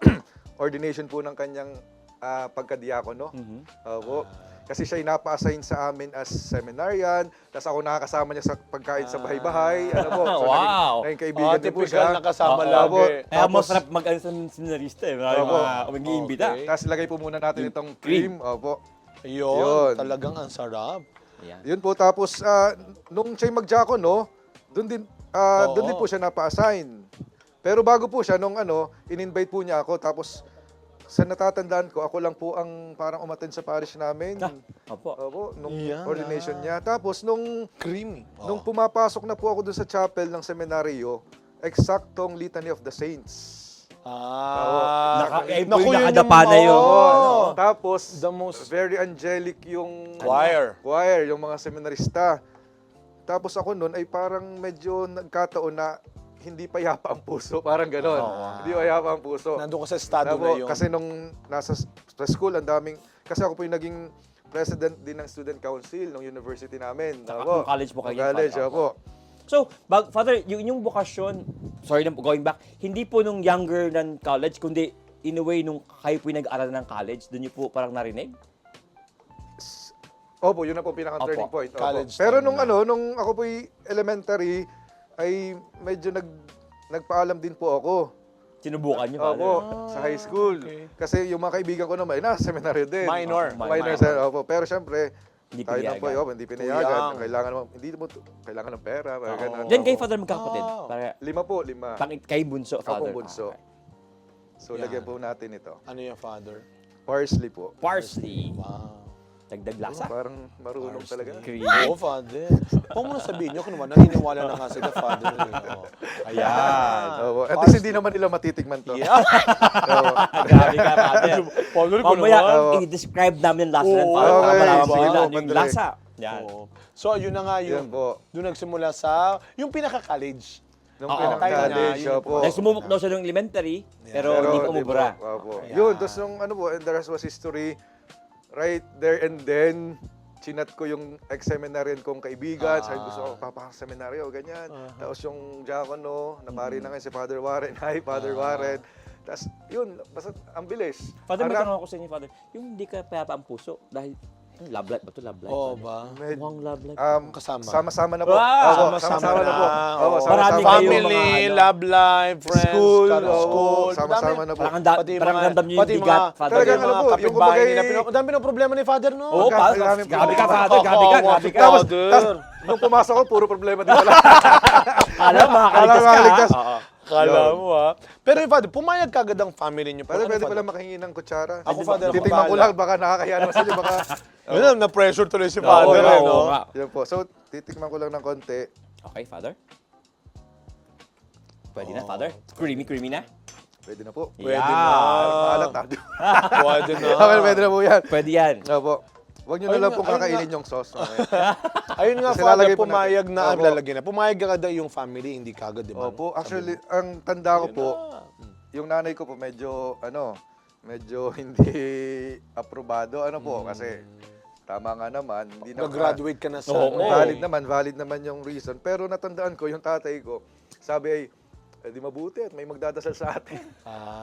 ordination po ng kanyang pagkadiakono. Opo. Kasi siya napa-assign sa amin as seminarian, tapos ako nakakasama niya sa pagkain sa bahay-bahay. Ano po? So, Wow. naging kaibigan niya po Typical siya. na kasama Oo. lagi. Kaya Tapos- masarap mag-ano sa seminarista eh. Marami Opo. mga mag-iimbita. Okay. Tapos lagay po muna natin itong cream. cream. Opo. Yun, Yun. talagang ang sarap. Yan. Yun po, tapos nung siya'y mag-diakon, no, doon din po siya napa-assign. Pero bago po siya, nung in-invite po niya ako, tapos sa natatandaan ko, ako lang po ang parang umattend sa parish namin. Opo. Opo, nung Yan. ordination niya. Tapos nung Creamy. nung pumapasok na po ako doon sa chapel ng seminaryo, eksaktong Litany of the Saints. Ayun po Naku, yung yun nakadapa na yun. oo. Tapos, The most- very angelic yung Choir. choir, yung mga seminarista. Tapos ako noon ay parang medyo nagkataon na hindi payapa ang puso, parang gano'n. Hindi payapa ang puso. Nandun ka sa estado Tapos, na yun. kasi nung nasa sa school, ang daming, kasi ako po yung naging president din ng student council ng university namin. Nung college po kayo, Nung college, Father. ako. So, Father, yung bukasyon, sorry na going back, hindi po nung younger ng college, kundi in a way nung kayo po yung nag-aaral ng college, doon niyo po parang narinig? Opo, yun na po pinaka-turning Opo. point. Opo. College Pero time nung ako po elementary, ay medyo nagpaalam din po ako. Sinubukan niyo, Father? Opo, sa high school. okay. Kasi yung mga kaibigan ko naman, nasa seminaryo din. Minor. Minor, sir. Opo. Pero syempre, Hindi tayo na po, pinayagan. hindi Young. pinayagan. Kailangan ng pera, parang ganun. Yan kayo, Father, magkakapatid. Oh. Para, 5 po, 5. kayo bunso, Father. Ako bunso. Ah, okay. So, Yan. lagyan po natin ito. Ano yung Father? Parsley po. Parsley. Wow. Dagdag lasa. Parang marunong talaga. Creamy. Oo, Father. Huwag mo na sabihin nyo kung naman, naniniwala na nga sila, Father. Ayan. Opo. At least hindi naman nila matitikman to. Yeah. Opo. Grabe ka, Father. Father ko Mamaya, naman. i-describe namin yung lasa ng Oo, Father. Para okay. malaman po Sige nila po, ano yung madali. lasa. Yan. Oo. So, yun na nga Yan yun. po. Doon nagsimula sa, yung pinaka-college. Nung Oo, pinang-college, tayo na, opo. Dahil sumubok daw siya ng elementary, pero hindi pa di umubra. po, opo. Ayan. Yun, tapos nung ano po, and the rest was history. Right there and then, chinat ko yung ex-seminarian kong kaibigan. Sabi gusto ko papasok sa seminaryo, ganyan. Tapos yung diakono, napari na ngayon si Father Warren. Hi, Father Warren. Tapos yun, basta ang bilis. Father, may Parang- tanong ako sa inyo, Father. Yung hindi ka payapa ang puso, dahil, love life ba ito? Love life? Oo Father? ba? Mukhang love life. Kasama. Sama-sama na po. Wow! Opo, Sama-sama na po. na. Opo, Oo. sama-sama. Marami kayo, Family, mga ano. love life, friends, School, school. oo, sama-sama na po. Parang, Pati parang mga- ramdam niyo yung pati bigat, mga- Father. Talagang Yung ano mga po, yung kapitbahay kumbaga nila, eh, ang dami ng problema ni Father, no? Oo, Grabe, Father. grabe po. Grabe ka, Father. Grabe ka. Grabe ka. Tapos, Father. nung pumasok ko, puro problema din pala. Alam, makakaligtas ka. Makakaligtas. ha? Oo. Kala mo, ha? Pero yung Father, pumayag ka agad ang family niyo. Pwede, Ano, pwede Father? pala makahingi ng kutsara. Ako, Father, ako Titingnan ko bahala. lang, baka nakakaya naman sila, baka... Yun, na-pressure tuloy si Oo, Father, oo, eh, no? nga. Yan po. So, titikman ko lang ng konti. Okay, Father. Pwede na, Father. Creamy na. Pwede na po. Pwede Yan. na. Maalat na. Pwede na. Okay, pwede na po yan. Pwede yan. Opo. Huwag nyo na Ayun lang nga, pong ayun kakainin yung sauce. Okay? Ayun nga, Kasi Father, lalagay po pumayag natin. na, Opo. lalagyan na. Pumayag ka daw yung family, hindi ka agad, di ba? Opo. Actually, ang tanda ko po, yung nanay ko po medyo, medyo hindi aprobado. Ano po, kasi tama nga naman. Hindi naman. Nag-graduate ka na sa... Oo. Valid naman yung reason. Pero natandaan ko, yung tatay ko, sabi ay, di mabuti at may magdadasal sa atin.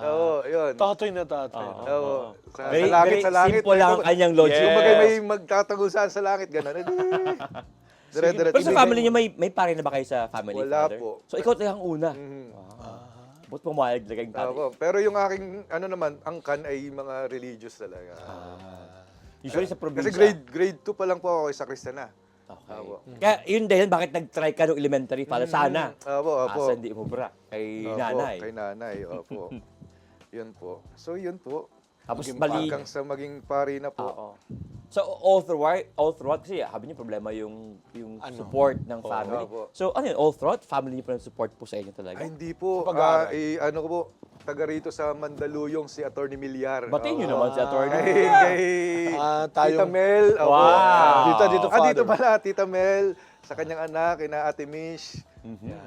Oo, yun. Tatay na tatay. Oo. Sa Very, langit, very sa langit. simple lang ang kanyang logic. Yes. Kumbaga may magtatagusan sa langit, gano'n. Dire-dire. Pero sa family niyo, may pare na ba kayo sa family, Wala Father? po. So, ikaw talagang una. Mhm. Ba't pumayag talaga yung tatay? Opo. Pero yung aking, naman, angkan ay mga religious talaga. Usually sa probinsya. Kasi grade 2 pa lang po ako sa Kristana. Okay. Opo. Kaya yun dahil bakit nag-try ka nung elementary, Father? Sana. Opo, opo. Asa hindi umubra kay Opo, nanay. Kay nanay, opo. Yun po. So, yun po. Tapos mali. Hanggang sa maging pari na po. Oo. So all throughout kasi habi niyo problema yung support ng family. Opo. So ano yun, all throughout family niyo pa ng support po sa inyo talaga. Ay, hindi po. Sa pag-aaral. Ano ko po, taga rito sa Mandaluyong si Attorney Milyar. Batiin niyo naman si attorney. Kay tayo- Tita Mel. Opo. Wow. Dito, Father. Dito pala, Tita Mel. Sa kanyang anak, kina Ate Mish.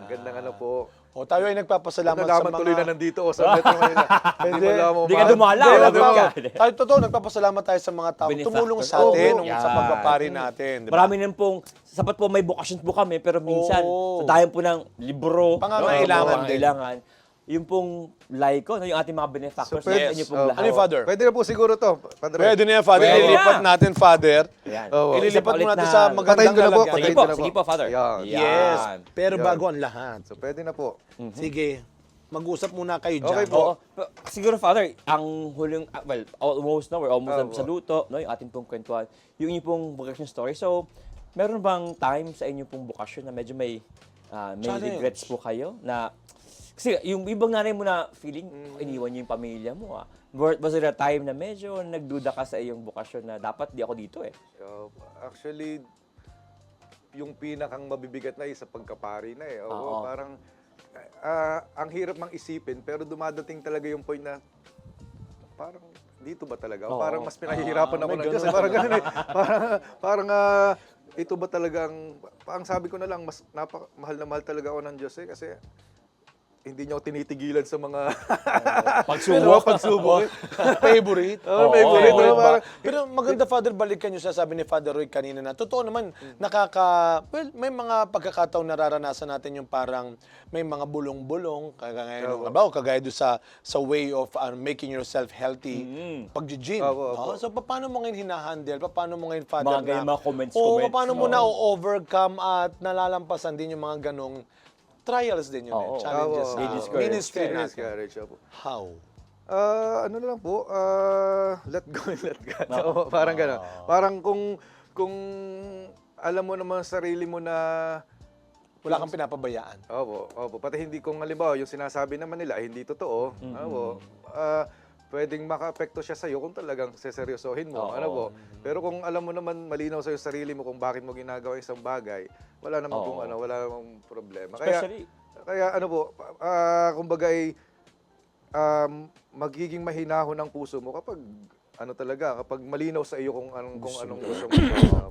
Gandang ano po. O, tayo ay nagpapasalamat sa Nalaman mga... tuloy na nandito o sa Metro Manila. Hindi. Hindi ka dumalaw, Hindi, nandun ka. Tayo totoo, nagpapasalamat tayo sa mga tao. Benefactor. Tumulong sa Oo, atin oo. nung sa Yan. pagpapari natin. Di ba? Marami nang pong sapat po may vocations po kami pero minsan Oo. sa dayon po ng libro, Pangangailangan din. pangangailangan, yung pong laiko, yung ating mga benefactors, So, sa inyo pong lahat. Ano yung Father? Pwede na po siguro to. Padre. Pwede na yan, Father. Pwede Ililipat na. natin, Father. Yan. Oo. Isa Ililipat pa mo ulit natin na- sa Patayin magandang ko na po, lalagyan. Sige patayin po, ko na po. sige po, Father. Yan. Yes. Yan. Pero Yan. bago ang lahat. So, pwede na po. Sige, mag-usap muna kayo dyan. Okay po. Oo. Pero siguro, Father, ang huling, almost na, we're almost Oo. sa luto, no, yung ating pong kwentuhan, yung inyong pong vocation story. So, meron bang time sa inyong pong bukasyon na medyo may Challenge. regrets po kayo na, kasi yung ibang nanay mo na feeling, iniwan niyo yung pamilya mo. Was there a time na medyo nagduda ka sa iyong bukasyon na dapat di ako dito eh? Actually, yung pinakang mabibigat na sa pagkapari na eh. Oo. Parang ang hirap mang isipin, pero dumadating talaga yung point na parang dito ba talaga? Oo. Parang mas pinahihirapan ako may ng Diyos. ganun Parang ganun eh. Parang ito ba talagang, ang sabi ko na lang, mas mahal na mahal talaga ako ng Diyos eh. Kasi hindi niya ako tinitigilan sa mga pagsubok. Favorite. Oo, favorite. Favorite ba? Parang- Pero maganda, Father, balikan nyo sabi ni Father Roy kanina na totoo naman, may mga pagkakataong nararanasan natin yung parang may mga bulong-bulong, kagaya doon sa way of making yourself healthy, pag-gym. Opo. So, paano mo ngayon hinahandle? Paano mo ngayon, Father, Mga ganyan, mga comments. paano mo na-overcome at nalalampasan din yung mga ganong trials din yun, Oo. challenges Oo. sa Discourage. ministry natin? Discourage, opo. How? Ano na lang po, let go and let God. Oo, parang gano'n. Parang kung alam mo naman sa sarili mo na Wala kang pinapabayaan. opo. Pati hindi kung halimbawa yung sinasabi naman nila ay hindi totoo, opo, pwedeng maka-apekto siya sa'yo kung talagang seseryosohin mo. Oo. Ano po? Pero kung alam mo naman malinaw sa'yo sarili mo kung bakit mo ginagawa isang bagay, wala namang Oo. wala namang problema. Especially, Kaya ano po, kumbaga ay magiging mahinahon ang puso mo kapag kapag malinaw sa iyo kung anong gusto mo.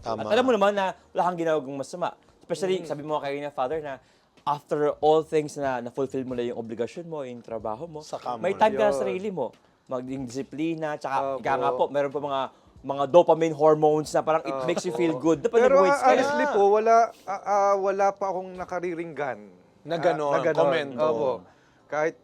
Tama. at alam mo naman na wala kang ginagawang masama. Especially, sabi mo kayo na, Father, na after all things na na-fulfill mo na yung obligasyon mo, yung trabaho mo, Saka mo may na. time ka Yun. sa sarili mo. Maging disiplina, tsaka Opo. ika nga po, meron pa mga dopamine hormones na parang it makes you feel good. Dapat Pero nag-weights ka na. honestly po, wala pa akong nakariringgan. Na ganon, komento. Opo. Kahit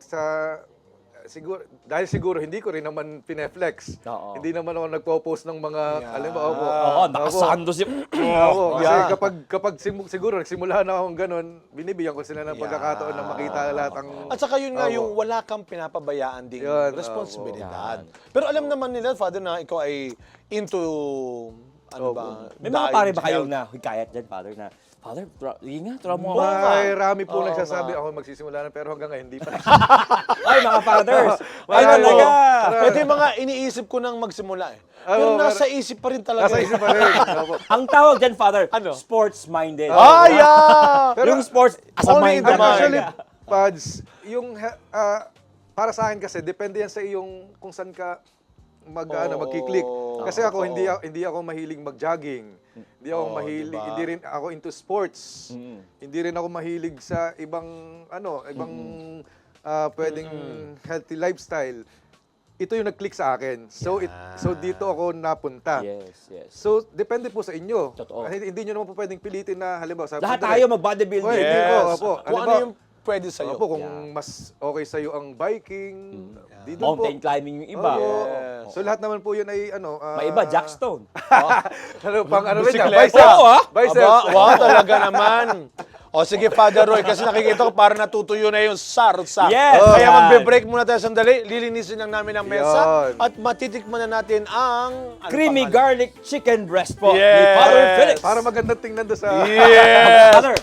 siguro hindi ko rin naman pineflex. Oo. Hindi naman ako nagpo-post ng mga, alam mo, opo. Oo, nakasando si... Opo, kasi Yeah. kapag siguro nagsimula na akong ganun, binibigyan ko sila ng pagkakataon na makita lahat ang... At saka yun nga, Opo. yung wala kang pinapabayaan ding Yun, responsibilidad. Pero alam naman nila, Father, na ikaw ay into, May mga pare ba kayong na hikayat dyan, Father, na, Father, try mo ako. May rami po Oo nagsasabi nga. ako magsisimula na pero hanggang ngayon hindi pa. Ay, mga fathers! Ay, Wala talaga! po. Ito yung mga iniisip ko nang magsimula eh. Pero Oo, nasa isip pa rin talaga. Nasa isip pa rin. Opo. Ang tawag dyan, Father, Ano? sports-minded. Ah, yeah! Yung sports as a Only mind. in the mind. Actually, Pads, yung para sa akin kasi depende yan sa iyong kung saan ka magki-click. Kasi ako hindi ako mahilig mag-jogging. Hindi ako mahilig, diba? hindi rin ako into sports. Hindi rin ako mahilig sa ibang pwedeng healthy lifestyle. Ito yung nag-click sa akin. So dito ako napunta. Yes. So depende po sa inyo. Totoo. Hindi nyo naman po pwedeng pilitin na halimbawa sa Lahat tayo mag-bodybuilding. Oy, hindi po, opo. Kung ano Halimbawa, yung pwede sa'yo. Opo, kung mas okay sa'yo ang biking, di doon po. Mountain climbing yung iba. Oo. Yes. So lahat naman po yun ay May iba, Jackstone. pang ano rin niya, Bisikleta. biceps. Oo, ah. Biceps. Wow, talaga naman. O sige, Father Roy, kasi nakikita ko parang natutuyo na yung sarsa. Yes, Kaya yan. magbe-break muna tayo sandali. Lilinisin lang namin ang mesa. Yan. At matitikman na natin ang... Creamy pangalan? garlic chicken breast po ni Yes. Father Felix. Para magandang tingnan doon sa... Yes! Father,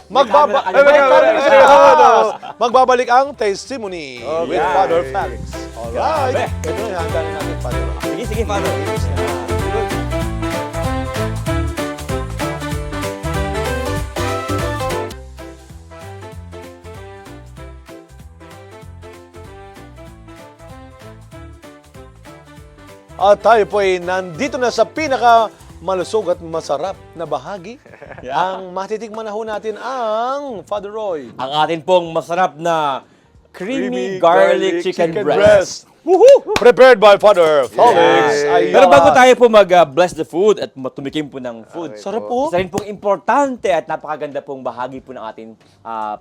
Magbabalik ang testimony with Yan. Father Felix. Grabe. Alright. Ito na, handa na natin, Father Roy. Sige, Father. At tayo po ay nandito na sa pinaka malusog at masarap na bahagi. Ang matitikman na ho natin ang Father Roy. Ang atin pong masarap na creamy garlic chicken breast. Woohoo! Prepared by Father Felix. Yes. Pero bago tayo po mag-bless the food at tumikim po ng food, Sarap po. isa rin pong importante at napakaganda pong bahagi po ng ating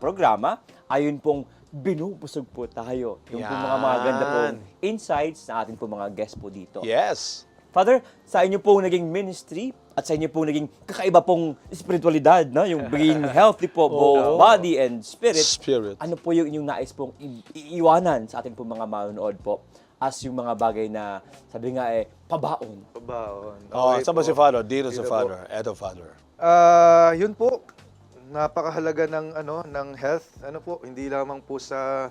programa, ayun pong binubusog po tayo. Yung pong mga maganda pong insights na ating pong mga guests po dito. Yes. Father, sa inyo pong naging ministry at sa inyo pong naging kakaiba pong spiritualidad, no? Yung being healthy po, both body and spirit. Ano po yung inyong nais pong iiwanan sa ating pong mga manonood po as yung mga bagay na, sabi nga pabaon. Pabaon. Oh, Okay saan ba po. si Father? Dito si Dito Father. Eto, Father. Yun po, napakahalaga ng health. Ano po, hindi lamang po sa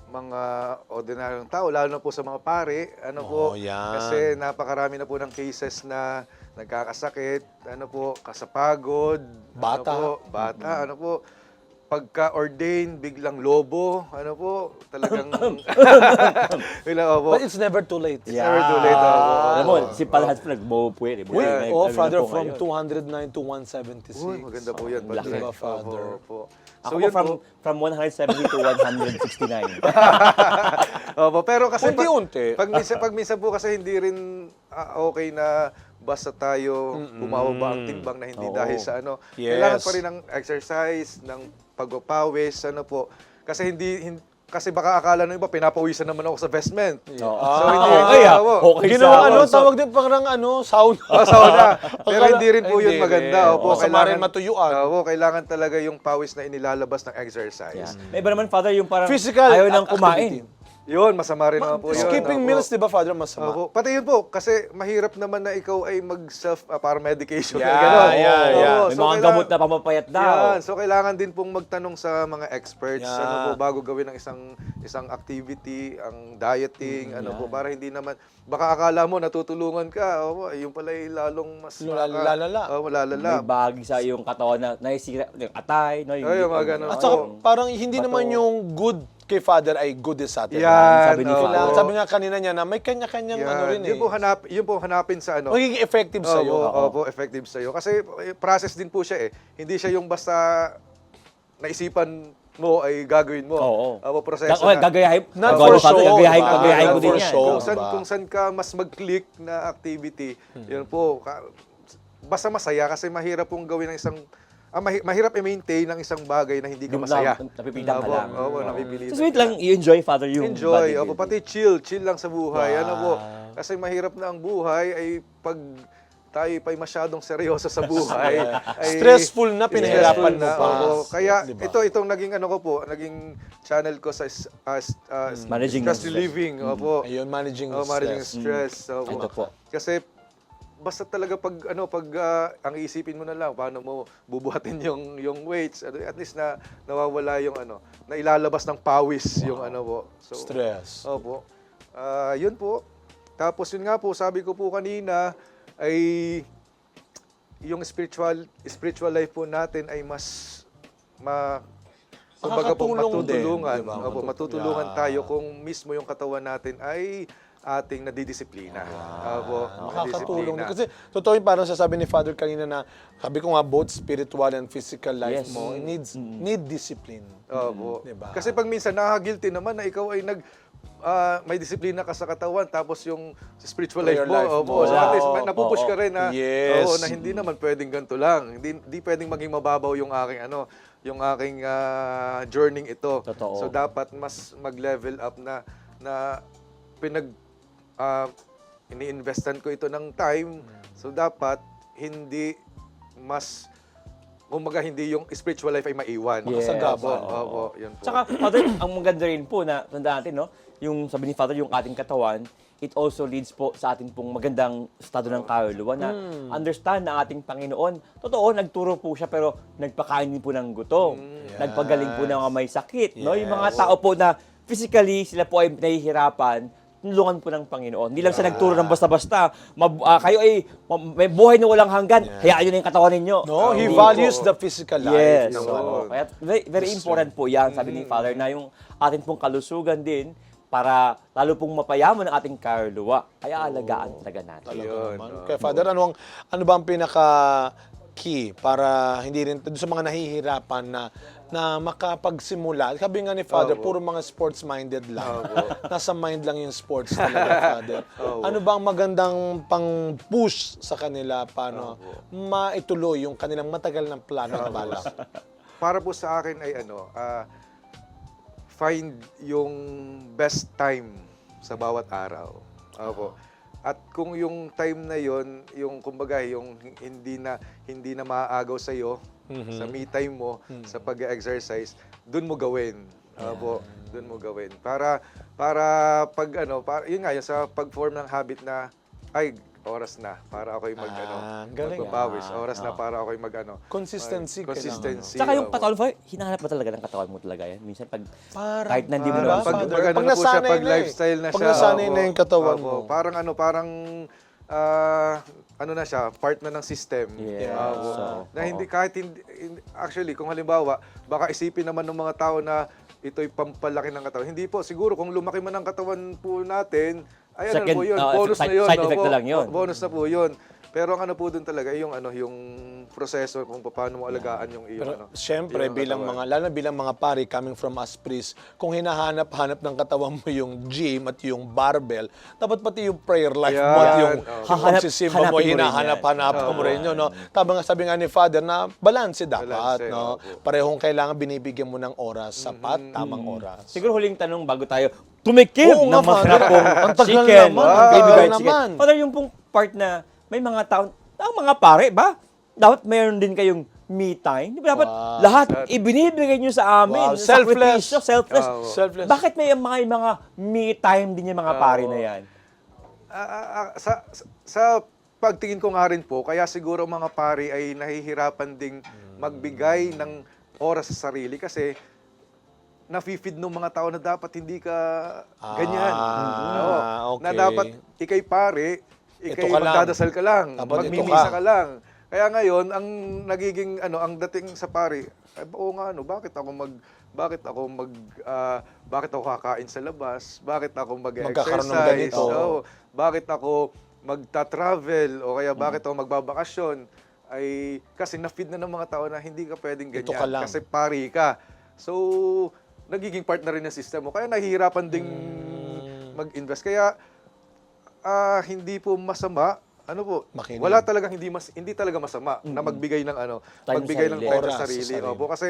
mga ordinaryong tao, lalo na po sa mga pare. Ano po, yan. kasi napakarami na po ng cases na nagkakasakit, kasapagod, Bata. ano po, pagka-ordain, biglang lobo, ano po, talagang, opo. But it's never too late. Yeah. Never too late, opo. Alam mo, si Palhans po nagbo po yun. Uy, Ano Father, po from ngayon. 209 to 176. Uy, maganda po yan. Laki. Diba, Father? Opo. Ako yun po from 170 to 169. Opo, pero kasi Unti-unti. pag minsan po kasi hindi rin okay na basta tayo bumababa ang timbang na hindi Oo. dahil sa ano. Yes. Kailangan pa rin ng exercise, ng pagpapawis, ano po. Kasi kasi baka akala ng iba, pinapawisan naman ako sa vestment. Oo. So, hindi, okay, hindi, ah. opo. Okay Ginawa sa- ano, tawag din parang sauna. Sauna. Pero Akala- hindi rin po yun Hindi maganda. rin. Opo, Masama rin matuyuan. Opo, kailangan talaga yung pawis na inilalabas ng exercise. Yeah. May iba naman, Father, yung parang Physical ayaw nang activity. kumain. Yun, masama rin naman po yun. Skipping Opo. meals, di ba, Father, masama? Opo. Pati yun po, kasi mahirap naman na ikaw ay mag-self para medication. Yeah, Ganon. yeah, Oo. yeah. May mga gamot na pamapayat daw. Yan. So, kailangan din pong magtanong sa mga experts Yeah. ano po, bago gawin ng isang activity, ang dieting, ano po, para hindi naman, baka akala mo natutulungan ka, yung pala ay lalong mas Lalala. May Lalala. bagay sa iyong katawan na naisira, yung atay, no? Ay, yung mga ganun. At saka Oo. parang hindi Bato. naman yung good kay Father ay good sa atin. Yan. sabi ni oo. Father. Sabi nga kanina niya na may kanya-kanyang Yan. ano rin eh. Yun po hanapin sa ano. Magiging effective sa'yo. Opo, effective sa'yo. Kasi process din po siya eh. Hindi siya yung basta naisipan mo ay gagawin mo. Oo. Opo, proseso Gagayahin. Not Gagawa for ni Father, show, Gagayahin diba? gagayahin ko Not din for yan. show. Oo. Kung saan ka mas mag-click na activity, yun po. Basta masaya kasi mahirap pong gawin ng isang mahirap i-maintain ng isang bagay na hindi ka masaya. Napipilitan ka lang. Opo, napipilitan. So, sweet lang, i-enjoy, Father, yung Enjoy. bodybuilding. Opo, pati chill lang sa buhay. Ano po? Kasi mahirap na ang buhay ay pag tayo pa'y masyadong seryoso sa buhay. ay Stressful na, pinahirapan mo na, pa. oo. Kaya Diba? itong naging ano ko po, naging channel ko sa Managing stress stress. relieving. Opo. Ayun, managing Managing stress. stress. Opo. Ito po. Kasi basta talaga pag ang iisipin mo na lang paano mo bubuhatin yung weights, at least na nawawala yung na ilalabas ng pawis yung po. So, Stress. Opo. Yun po. Tapos yun nga po, sabi ko po kanina ay yung spiritual life po natin ay mas kumbaga po Makakatulong din, matutulungan. diba? Opo, matutulungan tayo kung mismo yung katawan natin ay ating nadidisiplina. Opo, Makakatulong. nadidisiplina. Kasi totoo yung parang sasabi ni Father kanina na sabi ko nga both spiritual and physical life Yes. mo need discipline. Opo. Diba? Kasi pag minsan nakaka-guilty naman na ikaw ay may disiplina ka sa katawan tapos yung spiritual life Prayer mo, life opo. mo. So at least napupush Oo. ka rin na Yes. na hindi naman pwedeng ganito lang. Hindi pwedeng maging mababaw yung aking journey ito. Totoo. So dapat mas mag-level up na ini-investan ko ito ng time. So dapat hindi hindi yung spiritual life ay maiwan. Yes. Makasagapan. Opo, yun po. Tsaka, Father, ang maganda rin po na, tandaan natin, no? Yung sabi ni Father, yung ating katawan, it also leads po sa ating pong magandang estado ng kaluluwa na understand na ating Panginoon. Totoo, nagturo po siya pero nagpakain din po ng gutom. Nagpagaling po ng mga may sakit. No? Yung mga tao po na physically sila po ay nahihirapan, tulungan po ng Panginoon. Hindi lang siya nagturo ng basta-basta. Kayo ay may buhay na walang hanggan. Hayaan nyo na yung katawan ninyo. No, he Hindi values po. the physical life. Yes. No? Oo. Kaya very important po yan, sabi ni Father, na yung ating pong kalusugan din para lalo pong mapayaman ang ating kaluluwa. Kaya alagaan talaga natin. Yun, Naman. Kaya Father, ano ba ang pinaka-key para hindi rin doon sa mga nahihirapan na makapagsimula? Sabi nga ni Father, puro mga sports-minded lang. Nasa mind lang yung sports talaga, Father. Ano ba ang magandang pang-push sa kanila paano maituloy yung kanilang matagal ng plano na balak? Para po sa akin ay find yung best time sa bawat araw. Opo. At kung yung time na yon, yung kumbaga yung hindi na maaagaw sa iyo sa me time mo, sa pag-exercise, doon mo gawin. Opo, doon mo gawin. Para pag yun nga, yung sa pag-form ng habit na ay oras na para ako'y galing. magpapawis. Oras na para ako'y Consistency. consistency. Tsaka yung opo. katawan, Father, hinahanap mo talaga ng katawan mo talaga yan. Minsan Parang- kahit na hindi mo parang naman Father, pag pag ano na po siya, nasanay pag na eh. lifestyle na Pag siya. nasanay opo. na yung katawan Opo. mo. Parang ano na siya, part na ng system. Yes. So, Na hindi, kahit actually, kung halimbawa, baka isipin naman ng mga tao na ito'y pampalaki ng katawan. Hindi po, siguro kung lumaki man ang katawan po natin, ay ano Second, po yun, uh, bonus na yun. side effect opo. na lang yun. Bonus na po yun. Pero ang ano po dun talaga, yung proseso kung paano mo alagaan yung iyong Pero siyempre, bilang lalo na bilang mga pari coming from us priests, kung hinahanap-hanap ng katawan mo yung gym at yung barbell, dapat pati yung prayer life mo at Yan. yung pagsisimba mo, Hanapin mo rin hinahanap-hanap mo rin yun. No? Sabi nga ni Father na balance dapat. Balanse, No? opo. Parehong kailangan binibigyan mo ng oras, sapat, tamang oras. Siguro huling tanong bago tayo tumikim Oo ng nga, masarap Father. pong Ang tagal chicken. naman, Baby ang tagal fried chicken. naman. Father, yung pong part na may mga tao, ang mga pare ba? Dapat mayroon din kayong me time. Di ba dapat lahat ibinibigay nyo sa amin? Wow, selfless. Sakripisyo, selfless. Selfless. Bakit may mga me time din yung mga pare na yan? Sa pagtingin ko nga rin po, kaya siguro mga pari ay nahihirapan ding magbigay ng oras sa sarili kasi nafe-feed ng mga tao na dapat hindi ka ganyan. okay. Na dapat ikay pare, ikay Ito ka lang. magdadasal ka lang, Dapat ito magmimisa ka. ka lang. Kaya ngayon, ang nagiging ang dating sa pare, oo nga bakit ako kakain sa labas? Bakit ako Magkakaroon ng mag-exercise? ganito. Oo. Bakit ako magta-travel o kaya bakit ako magbabakasyon? Ay kasi na-feed na ng mga tao na hindi ka pwedeng ganyan Ito ka lang. kasi pari ka. So, nagiging part na rin ng sistema. Kaya nahihirapan ding mag-invest. Kaya hindi po masama. Ano po? Makinig. Wala talagang hindi talaga masama na magbigay ng Time magbigay ng sarili. time Oras sa sa sarili. sarili. Opo, kasi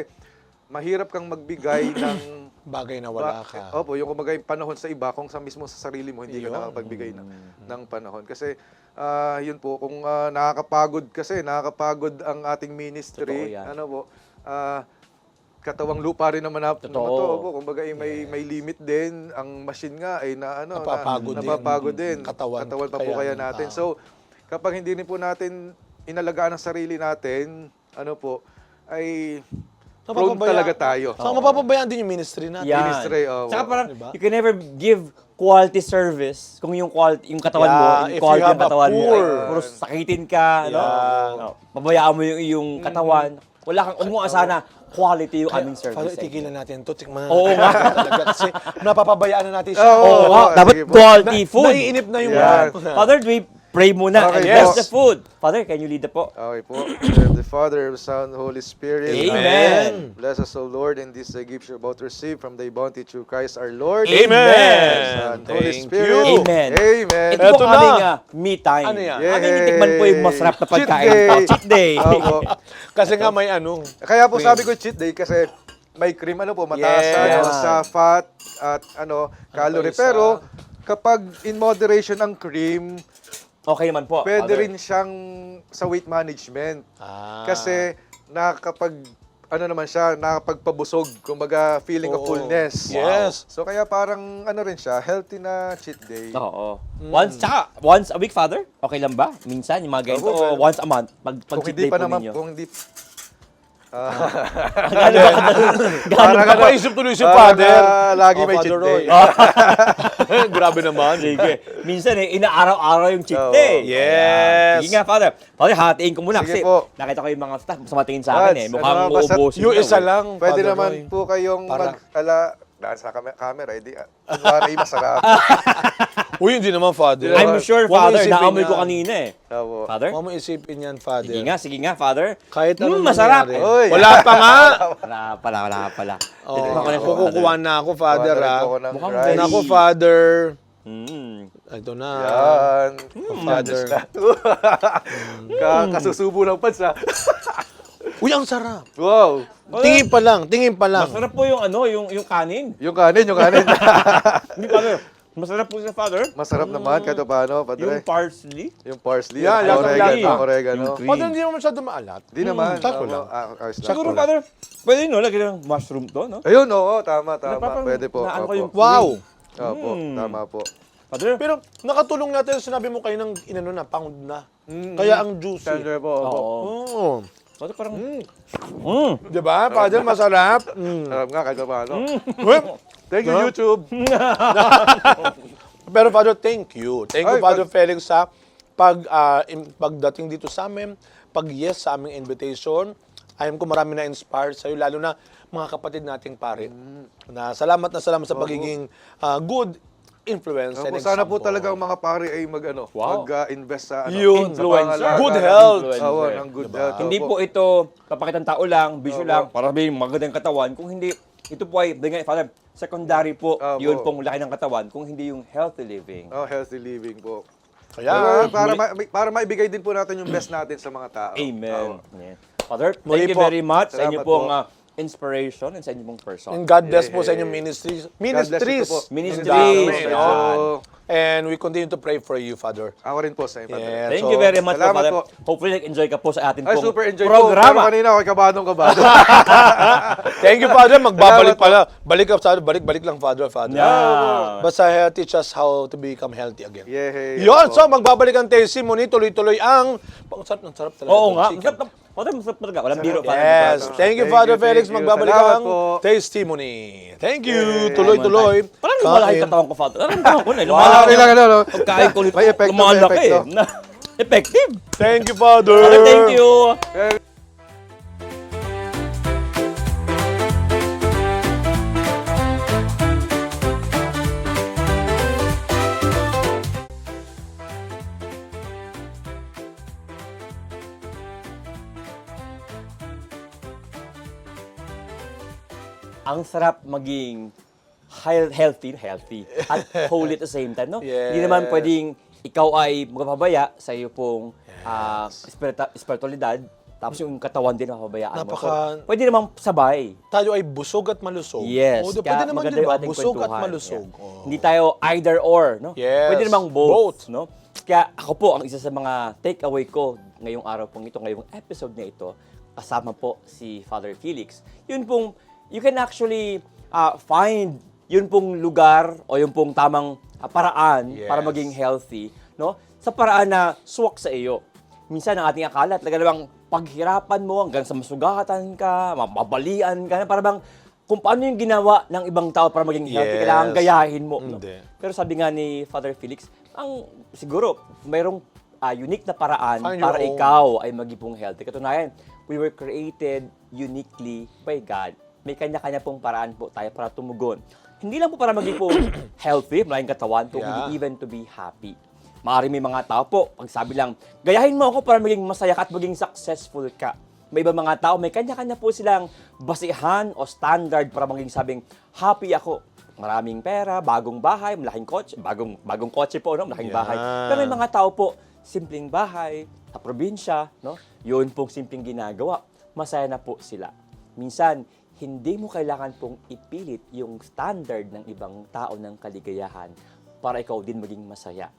mahirap kang magbigay ng Bagay na wala ka. Opo, yung kumagay panahon sa iba kung sa mismo sa sarili mo hindi ka Yun. nakapagbigay ng panahon. Kasi yun po kung nakakapagod ang ating ministry, Totoo yan. ano po, katawang lupa rin naman na Totoo. to po. Kumbaga may limit din. Ang machine nga ay napapagod din. Katawan pa po kaya natin. So kapag hindi rin po natin inalagaan ang sarili natin, ano po, ay prone talaga tayo. Saka mapapabayaan din yung ministry natin. Yan. Ministry, oo. Saka parang, Diba? you can never give quality service kung yung katawan mo, Yeah, yung if quality you have ng katawan a mo, poor. ay puro sakitin ka, no? No. Pabayaan mo yung iyong katawan. Wala kang, huwag mo asahan na quality yung aming service. Father, itigilan natin ito. Tikman Oo nga. talaga. Kasi napapabayaan na natin siya. Oo nga, dapat sige po. quality food. Naiinip na yung Yan. Father, do we pray muna and Okay, bless yes. the food? Father, can you lead the po? Okay po. The Father, the Son, Holy Spirit. Amen. Bless us, O Lord, in this gift you're about to receive from thy bounty through Christ our Lord. Amen. Son, Holy Thank Spirit. you. Amen. Amen. Ito Eto po na. aming me time. Ano yan? Aming itikman po yung masarap na Cheat pagkain. day. Cheat day. Opo. Kasi nga may ano. Kaya po sabi ko cheat day kasi may cream mataas Yes. sa fat at calorie. isa. Pero kapag in moderation ang cream, Okay naman po. pwede Father. rin siyang sa weight management. Kasi nakakapagpabusog, kumbaga feeling of Oo. fullness. Yes. So kaya parang rin siya, healthy na cheat day. Oo. Once a week, Father? Okay lang ba? Minsan, yung mga ganito, Opo, o once a month, pag Kung cheat hindi day pa po naman, ninyo. kung hindi Parang napaisip tuloy si parang, Father. lagi may cheat Father day. Roy. Grabe naman. Sige. Minsan inaaraw-araw yung cheat Oo. day. Yes. Sige nga, Father. Father, hatiin ko muna. Sige Kasi po. nakita ko yung mga staff, sa matingin sa akin eh. Buds, Mukhang ano ba, uubusin Yung daw, isa eh. lang, Pwede Father naman Roy. po kayong Para- dahil sa camera, edi kunwari masarap. Uy, hindi naman, Father. I'm sure, Huwag mo Father, isipin naamoy ko yan. kanina eh. Opo. Father? Huwag mo isipin yan, Father. Sige nga, Father. Kahit anong masarap. mangyari. Oy. Wala pa nga. Wala pala. Oh, Titikman ko na po, kukuha na ako, Father. Kuha na rin Ha? po ako ng Mukhang rice. very- Ako, Father. Ito na. Yan. Father. Kasusubo ng pansa. Uy, ang sarap. Wow. Tingin pa lang, tingin pa lang. Masarap po yung yung kanin. Yung kanin. Hindi, Father. Masarap po siya, Father. Masarap naman kahit paano, Yung padre. parsley. Yung parsley. Yan, yung lasang-lasa. oregano. Oregano. Yung cream. Father, hindi naman masyado maalat. Di naman. sakto Oo, lang. ayos lang. Siguro, Father, pwede no, lagyan ng mushroom to, no? Ayun, oo, tama. Napapang- Pwede po. naano ko Opo. yung- Wow. Opo, tama po. Father? Pero nakatulong natin, sinabi mo kayo ng inano na, pound na. Kaya ang juicy. po. Oo. Oo. Father, parang... Di ba, Father, masarap? Sarap nga kahit paano. Uy, Thank you, YouTube. Pero Father, thank you. Thank you, Ay, Father Felix, sa pagdating dito sa amin, pag yes sa aming invitation, alam ko marami na inspired sa'yo, lalo na mga kapatid nating pare. Salamat sa pagiging good influence and Opo, sana po example. talaga ang mga pare ay Wow. mag-invest sa Yun. sa pangalaga Good ng- health. Oo, ng good health. Hindi Opo. po ito papakitang tao lang, bisyo Opo. lang, para sabihin magandang katawan. Kung hindi, ito po ay, Father, secondary po, Opo. yun pong laki ng katawan, kung hindi yung healthy living. Healthy living po. Kaya, Para maibigay din po natin yung best natin sa mga tao. Amen. Oo. Yeah. Father, Muli thank you po. very much sa inyo Salamat pong po. inspiration and sa inyo pong person. and God bless po sa Yeah. inyong ministries. God bless you Ministries. po. Ministries. Dami, Yan. no? And we continue to pray for you, Father. Ako rin po sa inyo. Yeah. Thank So, you very much po, salamat Father. po. Hopefully, nag-enjoy ka po sa ating Ay, pong super enjoy po. Pero programa. kanina ako'y kabadong-kabado. Thank you, Father. Magbabalik Salamat pala. Balik ka, Father. Balik lang, Father. Yeah. Basta teach us how to become healthy again. Yeah. Yun, so magbabalik ang testimony, tuloy-tuloy ang... Ang sarap talaga. Oo ng nga. chicken. Father, masarap talaga. Walang biro, Father. Yes. Thank you, Thank Father you, Felix. thank you. Magbabalik Salamat ang po. testimony. Thank you. Yeah. Tuloy-tuloy. Parang lumalaki Kain. katawan ko, Father. Parang ko na. Okay Lumalaki. lang, no? Pagkain ko ulit. May epekto, may lumalaki. epekto. Effective. Thank you, Father. Father, thank you. Ang sarap maging healthy at holy at the same time, no? Yes. Hindi naman pwedeng ikaw ay magpapabaya sa iyo pong espiritualidad, tapos yung katawan din mapabayaan mo. Napaka- So, pwede namang sabay. Tayo ay busog at malusog. Yes. O, pwede kaya naman maganda din yung ba? ating Busog at kwentuhan. malusog. Yeah. Oh. Hindi tayo either or, no? Yes. Pwede namang both, Both. no? Kaya ako po, ang isa sa mga takeaway ko ngayong araw pong ito, ngayong episode na ito, kasama po si Father Felix. Yun pong, you can actually find yun pong lugar o yung pong tamang paraan Yes. para maging healthy, no? Sa paraan na swak sa iyo. Minsan ang ating akala, talaga namang paghirapan mo hanggang sa masugatan ka, mabalian ka, para bang kung paano yung ginawa ng ibang tao para maging healthy, Yes. kailangan gayahin mo. No? Hindi. Pero sabi nga ni Father Felix, ang siguro mayroong unique na paraan Find your para own. ikaw ay maging pong healthy. Katunayan, we were created uniquely by God. May kanya-kanya pong paraan po tayo para tumugon. Hindi lang po para maging po healthy, malaking katawan, kung Yeah. hindi even to be happy. Maaari may mga tao po, pag sabi lang, gayahin mo ako para maging masaya ka at maging successful ka. May iba mga tao, may kanya-kanya po silang basihan o standard para maging sabing, happy ako. Maraming pera, bagong bahay, malaking kotse, bagong kotse po, no? Malaking bahay. Yan. Pero may mga tao po, simpleng bahay, sa probinsya, no? Yun pong simpleng ginagawa. Masaya na po sila. Minsan, hindi mo kailangan pong ipilit yung standard ng ibang tao ng kaligayahan para ikaw din maging masaya.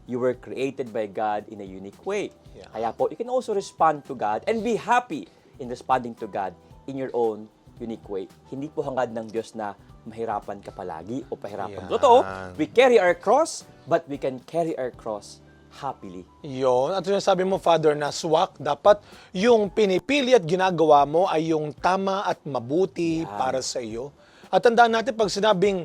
You were created by God in a unique way. Yeah. Kaya po, you can also respond to God and be happy in responding to God in your own unique way. Hindi po hangad ng Diyos na mahirapan ka palagi o pahirapan. Yan. Totoo, we carry our cross, but we can carry our cross happily. Yun. At yung sabi mo, Father, na swak, dapat yung pinipili at ginagawa mo ay yung tama at mabuti para sa iyo. At tandaan natin, pag sinabing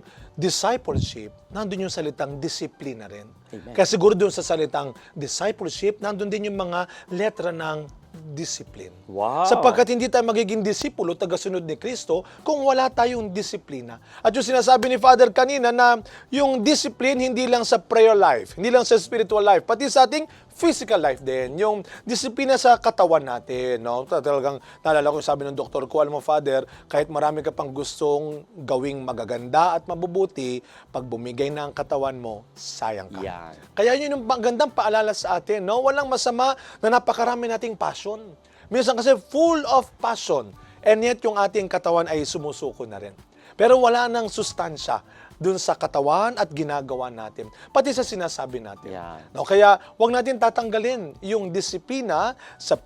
discipleship, nandun yung salitang disiplina rin. Amen. Kaya siguro doon sa salitang discipleship, nandun din yung mga letra ng discipline. Wow. Sapagkat hindi tayo magiging disipulo, tagasunod ni Kristo, kung wala tayong disiplina. At yung sinasabi ni Father kanina na yung discipline hindi lang sa prayer life, hindi lang sa spiritual life, pati sa ating physical life din. Yung disiplina sa katawan natin. No? Talagang, naalala ko yung sabi ng doktor ko, alam mo, Father, kahit marami ka pang gustong gawing magaganda at mabubuti, pag bumigay na ang katawan mo, sayang ka. Yan. Kaya yun yung magandang paalala sa atin, no? Walang masama na napakarami nating passion. Minsan kasi full of passion, and yet yung ating katawan ay sumusuko na rin. Pero wala nang sustansya dun sa katawan at ginagawa natin, pati sa sinasabi natin. Yan. No, kaya wag natin tatanggalin yung disiplina sa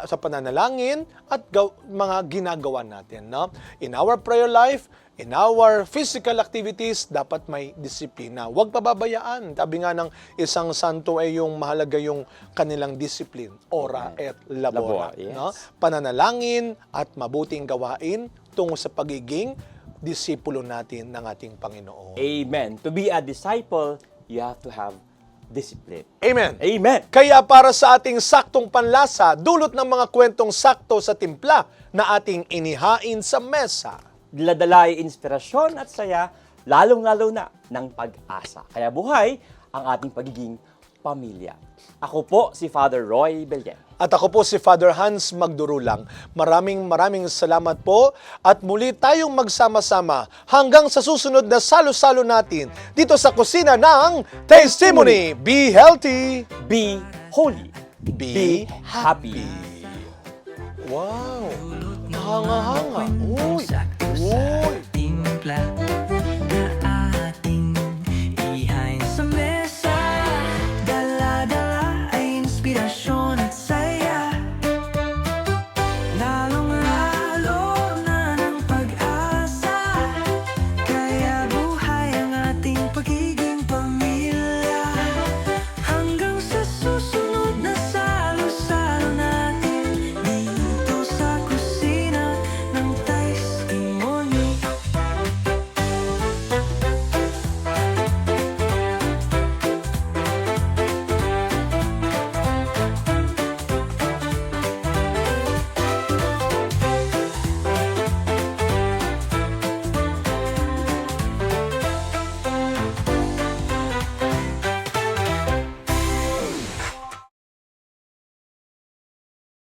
sa pananalangin at mga ginagawa natin, no? In our prayer life, in our physical activities, dapat may disiplina. Huwag pababayaan. Sabi nga ng isang santo ay yung mahalaga yung kanilang discipline, ora et labora. Labora, yes. No? Pananalangin at mabuting gawain tungo sa pagiging disipulo natin ng ating Panginoon. Amen. To be a disciple, you have to have discipline. Amen. Amen. Kaya para sa ating saktong panlasa, dulot ng mga kwentong sakto sa timpla na ating inihain sa mesa. Daladala ay inspirasyon at saya, lalong-lalo na ng pag-asa. Kaya buhay ang ating pagiging pamilya. Ako po si Father Roy Belien. At ako po si Father Hans Magdurulang. Maraming salamat po at muli tayong magsama-sama hanggang sa susunod na salo-salo natin dito sa kusina ng Testimony. Be healthy. Be holy. Be happy. Wow. Hanga-hanga. Uy.